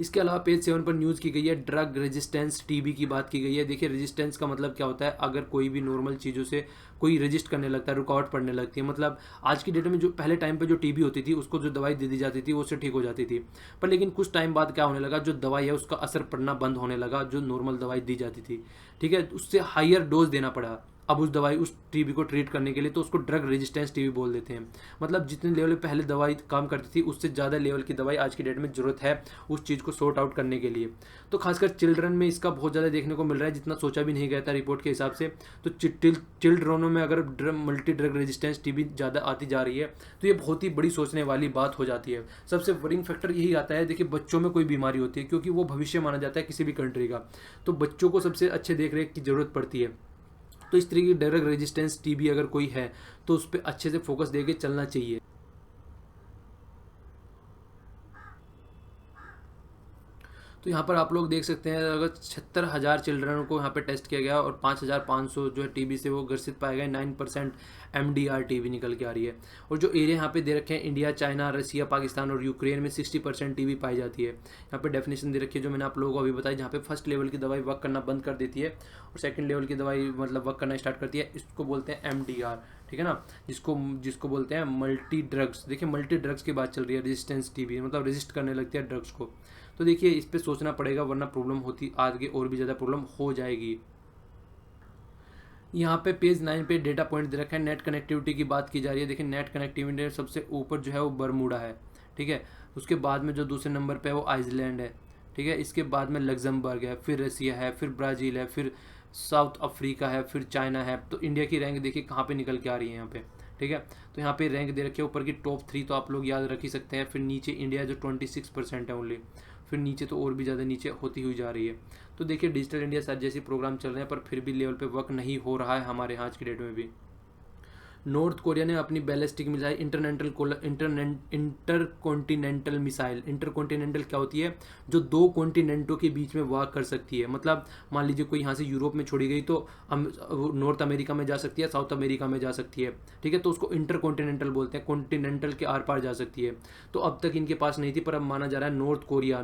Speaker 1: इसके अलावा पेज 7 पर न्यूज़ की गई है ड्रग रेजिस्टेंस TB की बात की गई है। देखिए रेजिस्टेंस का मतलब क्या होता है, अगर कोई भी नॉर्मल चीज़ों से कोई रेजिस्ट करने लगता है, रुकावट पड़ने लगती है। मतलब आज की डेट में जो पहले टाइम पे जो TB होती थी उसको जो दवाई दे दी जाती थी वो उससे ठीक हो जाती थी, पर लेकिन कुछ टाइम बाद क्या होने लगा, जो दवाई है उसका असर पड़ना बंद होने लगा, जो नॉर्मल दवाई दी जाती थी, ठीक है, उससे हायर डोज देना पड़ा। अब उस दवाई उस टीबी को ट्रीट करने के लिए, तो उसको ड्रग रेजिस्टेंस टीबी बोल देते हैं। मतलब जितने लेवल पे पहले दवाई काम करती थी उससे ज़्यादा लेवल की दवाई आज की डेट में ज़रूरत है उस चीज़ को सॉर्ट आउट करने के लिए। तो खासकर चिल्ड्रन में इसका बहुत ज़्यादा देखने को मिल रहा है, जितना सोचा भी नहीं गया था रिपोर्ट के हिसाब से। तो चिल्ड्रनों में अगर मल्टी ड्रग रेजिस्टेंस टीबी ज़्यादा आती जा रही है तो ये बहुत ही बड़ी सोचने वाली बात हो जाती है। सबसे वरिंग फैक्टर यही आता है, देखिए बच्चों में कोई बीमारी होती है क्योंकि वो भविष्य माना जाता है किसी भी कंट्री का, तो बच्चों को सबसे अच्छे देख रेख की ज़रूरत पड़ती है। तो इस तरीके की ड्रग रेजिस्टेंस टीबी अगर कोई है तो उस पर अच्छे से फोकस देके चलना चाहिए। तो यहाँ पर आप लोग देख सकते हैं अगर 76,000 चिल्ड्रन को यहाँ पे टेस्ट किया गया और 5,500 जो है टीबी से वो ग्रसित पाए गए, 9% MDR टीबी निकल के आ रही है। और जो एरिया यहाँ पे दे रखे हैं इंडिया, चाइना, रसिया, पाकिस्तान और यूक्रेन में 60% टीबी पाई जाती है। यहाँ पे डेफिनेशन दे रखी है जो मैंने आप लोगों को अभी बताई, जहाँ पे फर्स्ट लेवल की दवाई वर्क करना बंद कर देती है और सेकंड लेवल की दवाई मतलब वर्क करना स्टार्ट करती है, इसको बोलते हैं MDR, ठीक है ना, जिसको बोलते हैं मल्टी ड्रग्स। देखिए मल्टी ड्रग्स की बात चल रही है, रेजिस्टेंस टीबी मतलब रेजिस्ट करने लगती है ड्रग्स को। तो देखिए इस पे सोचना पड़ेगा वरना प्रॉब्लम होती आगे और भी ज़्यादा प्रॉब्लम हो जाएगी। यहाँ पे पेज 9 पे डेटा पॉइंट दे रखा है, नेट कनेक्टिविटी की बात की जा रही है। देखिए नेट कनेक्टिविटी सबसे ऊपर जो है वो बरमूडा है, ठीक है। उसके बाद में जो दूसरे नंबर पे है वो आइसलैंड है, ठीक है। इसके बाद में लग्जमबर्ग है, फिर रसिया है, फिर ब्राज़ील है, फिर साउथ अफ्रीका है, फिर चाइना है। तो इंडिया की रैंक देखिए कहाँ पे निकल के आ रही है यहाँ पे, ठीक है। तो यहाँ पे रैंक दे रखी है ऊपर की टॉप 3 तो आप लोग याद रख ही सकते हैं। फिर नीचे इंडिया जो 26% है ओनली, फिर नीचे तो और भी ज़्यादा नीचे होती हुई जा रही है। तो देखिए डिजिटल इंडिया सर जैसे प्रोग्राम चल रहे हैं पर फिर भी लेवल पे वर्क नहीं हो रहा है हमारे यहाँ आज की डेट में भी। नॉर्थ कोरिया ने अपनी ballistic missile intercontinental missile, intercontinental क्या होती है, जो दो कॉन्टिनेंटों के बीच में वार कर सकती है। मतलब मान लीजिए कोई यहाँ से यूरोप में छोड़ी गई तो नॉर्थ अमेरिका में जा सकती है, साउथ अमेरिका में जा सकती है, ठीक है। तो उसको इंटरकॉन्टिनेंटल बोलते हैं, कॉन्टिनेंटल के आर पार जा सकती है। तो अब तक इनके पास नहीं थी पर अब माना जा रहा है नॉर्थ कोरिया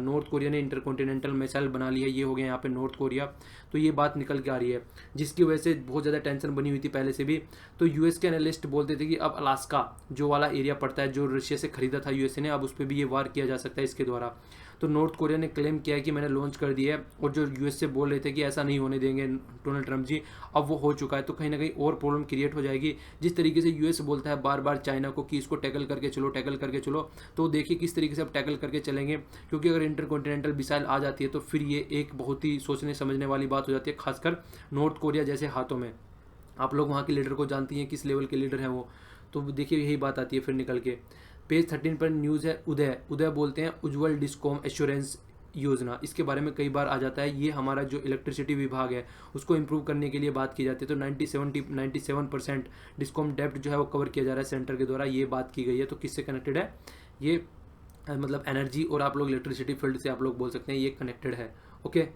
Speaker 1: ने इंटरकॉन्टिनेंटल मिसाइल बना ली है। ये हो गया यहाँ पे नॉर्थ कोरिया। तो ये बात निकल के आ रही है जिसकी वजह से बहुत ज़्यादा टेंशन बनी हुई थी पहले से भी। तो यूएस के एनालिस्ट बोलते थे कि अब अलास्का जो वाला एरिया पड़ता है जो रशिया से खरीदा था यूएसए ने, अब उस पर भी ये वार किया जा सकता है इसके द्वारा। तो नॉर्थ कोरिया ने क्लेम किया है कि मैंने लॉन्च कर दिया है, और जो यूएस से बोल रहे थे कि ऐसा नहीं होने देंगे डोनाल्ड ट्रंप जी, अब वो हो चुका है। तो कहीं ना कहीं और प्रॉब्लम क्रिएट हो जाएगी। जिस तरीके से यूएस बोलता है बार बार चाइना को कि इसको टैकल करके चलो, टैकल करके चलो, तो देखिए किस तरीके से अब टैकल करके चलेंगे। क्योंकि अगर इंटरकॉन्टिनेंटल मिसाइल आ जाती है तो फिर ये एक बहुत ही सोचने समझने वाली बात हो जाती है, खासकर नॉर्थ कोरिया जैसे हाथों में। आप लोग वहाँ के लीडर को जानती हैं किस लेवल के लीडर हैं वो। तो देखिए यही बात आती है फिर निकल के। पेज 13 पर न्यूज़ है उदय बोलते हैं उज्ज्वल डिस्कॉम एश्योरेंस योजना, इसके बारे में कई बार आ जाता है। ये हमारा जो इलेक्ट्रिसिटी विभाग है उसको इम्प्रूव करने के लिए बात की जाती है। तो 97% डिस्कॉम डेप्ट जो है वो कवर किया जा रहा है सेंटर के द्वारा, ये बात की गई है। तो किससे कनेक्टेड है ये, मतलब एनर्जी और आप लोग इलेक्ट्रिसिटी फील्ड से आप लोग बोल सकते हैं ये कनेक्टेड है, ओके।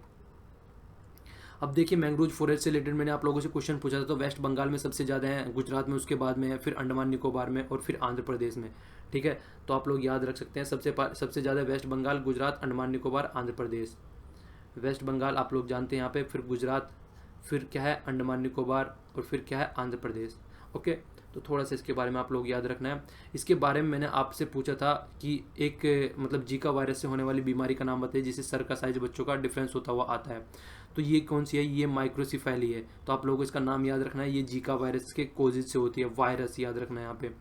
Speaker 1: अब देखिए मैंग्रोव फॉरेस्ट से रिलेटेड मैंने आप लोगों से क्वेश्चन पूछा था, तो वेस्ट बंगाल में सबसे ज़्यादा है, गुजरात में उसके बाद में है, फिर अंडमान निकोबार में और फिर आंध्र प्रदेश में, ठीक है। तो आप लोग याद रख सकते हैं सबसे ज़्यादा वेस्ट बंगाल, गुजरात, अंडमान निकोबार, आंध्र प्रदेश। वेस्ट बंगाल आप लोग जानते हैं यहाँ पे, फिर गुजरात, फिर क्या है अंडमान निकोबार और फिर क्या है आंध्र प्रदेश, ओके। तो थोड़ा सा इसके बारे में आप लोग याद रखना है। इसके बारे में मैंने आपसे पूछा था कि एक मतलब जीका वायरस से होने वाली बीमारी का नाम बताइए जिससे सर का साइज बच्चों का डिफरेंस होता हुआ आता है। तो ये कौन सी है, ये माइक्रोसिफेली है। तो आप लोगों को इसका नाम याद रखना है, ये जीका वायरस के कोजेज से होती है, वायरस याद रखना है यहाँ पे।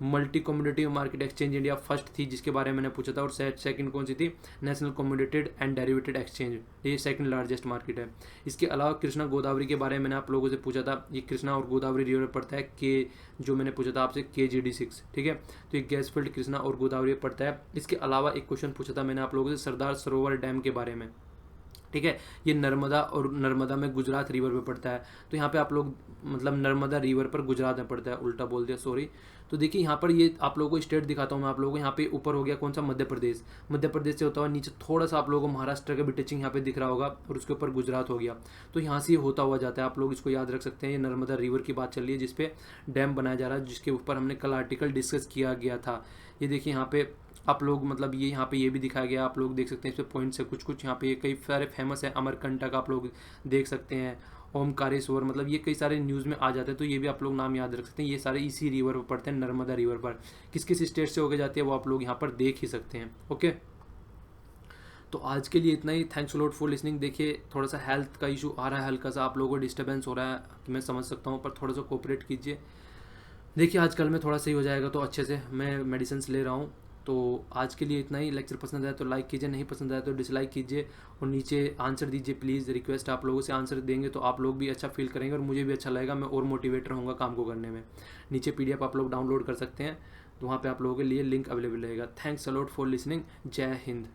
Speaker 1: Multi community market exchange India first थी जिसके बारे में मैंने पूछा था, और सेकंड कौन सी थी, नेशनल कम्युनिटेड एंड डेरिवेटेड एक्सचेंज, ये सेकंड लार्जेस्ट मार्केट है। इसके अलावा कृष्णा गोदावरी के बारे में मैंने आप लोगों से पूछा था, ये कृष्णा और गोदावरी रिवर पड़ता है के, जो मैंने पूछा था आपसे KGD6, ठीक है। तो ये गैस फील्ड कृष्णा और गोदावरी पड़ता है। इसके अलावा एक क्वेश्चन पूछा था मैंने आप लोगों से सरदार सरोवर डैम के बारे में, ठीक है। ये नर्मदा और नर्मदा में गुजरात रिवर में पड़ता है। तो यहाँ पे आप लोग मतलब नर्मदा रिवर पर गुजरात में पड़ता है, उल्टा बोल दिया सॉरी। तो देखिए यहाँ पर ये आप लोगों को स्टेट दिखाता हूँ मैं आप लोगों को। यहाँ पे ऊपर हो गया कौन सा, मध्य प्रदेश, मध्य प्रदेश से होता हुआ नीचे थोड़ा सा आप लोगों को महाराष्ट्र का भी टचिंग यहाँ पे दिख रहा होगा, और उसके ऊपर गुजरात हो गया। तो यहाँ से ये होता हुआ जाता है, आप लोग इसको याद रख सकते हैं। ये नर्मदा रिवर की बात चल रही है जिसपे डैम बनाया जा रहा है, जिसके ऊपर हमने कल आर्टिकल डिस्कस किया गया था। ये देखिए यहाँ पे आप लोग मतलब ये यहाँ पे ये भी दिखाया गया, आप लोग देख सकते हैं इस पे पॉइंट्स है कुछ यहाँ पे, ये कई सारे फेमस है। अमरकंटक आप लोग देख सकते हैं, ओमकारेश्वर, मतलब ये कई सारे न्यूज़ में आ जाते हैं। तो ये भी आप लोग नाम याद रख सकते हैं। ये सारे इसी रिवर पर पड़ते हैं, नर्मदा रिवर पर। किस किस स्टेट से होके जाती है वो आप लोग यहाँ पर देख ही सकते हैं, ओके। तो आज के लिए इतना ही। Thanks lot for listening. देखिए थोड़ा सा हेल्थ का इशू आ रहा है, हल्का सा आप लोगों को डिस्टर्बेंस हो रहा है कि मैं समझ सकता हूँ, पर थोड़ा सा कोऑपरेट कीजिए। देखिए आजकल में थोड़ा सही हो जाएगा तो अच्छे से, मैं मेडिसिन ले रहा हूँ। तो आज के लिए इतना ही। लेक्चर पसंद आया तो लाइक कीजिए, नहीं पसंद आया तो डिसलाइक कीजिए, और नीचे आंसर दीजिए प्लीज़। रिक्वेस्ट आप लोगों से, आंसर देंगे तो आप लोग भी अच्छा फील करेंगे और मुझे भी अच्छा लगेगा, मैं और मोटिवेट रहूँगा काम को करने में। नीचे PDF आप लोग डाउनलोड कर सकते हैं, तो वहाँ पे आप लोगों के लिए लिंक अवेलेबल रहेगा। Thanks a lot for listening. जय हिंद।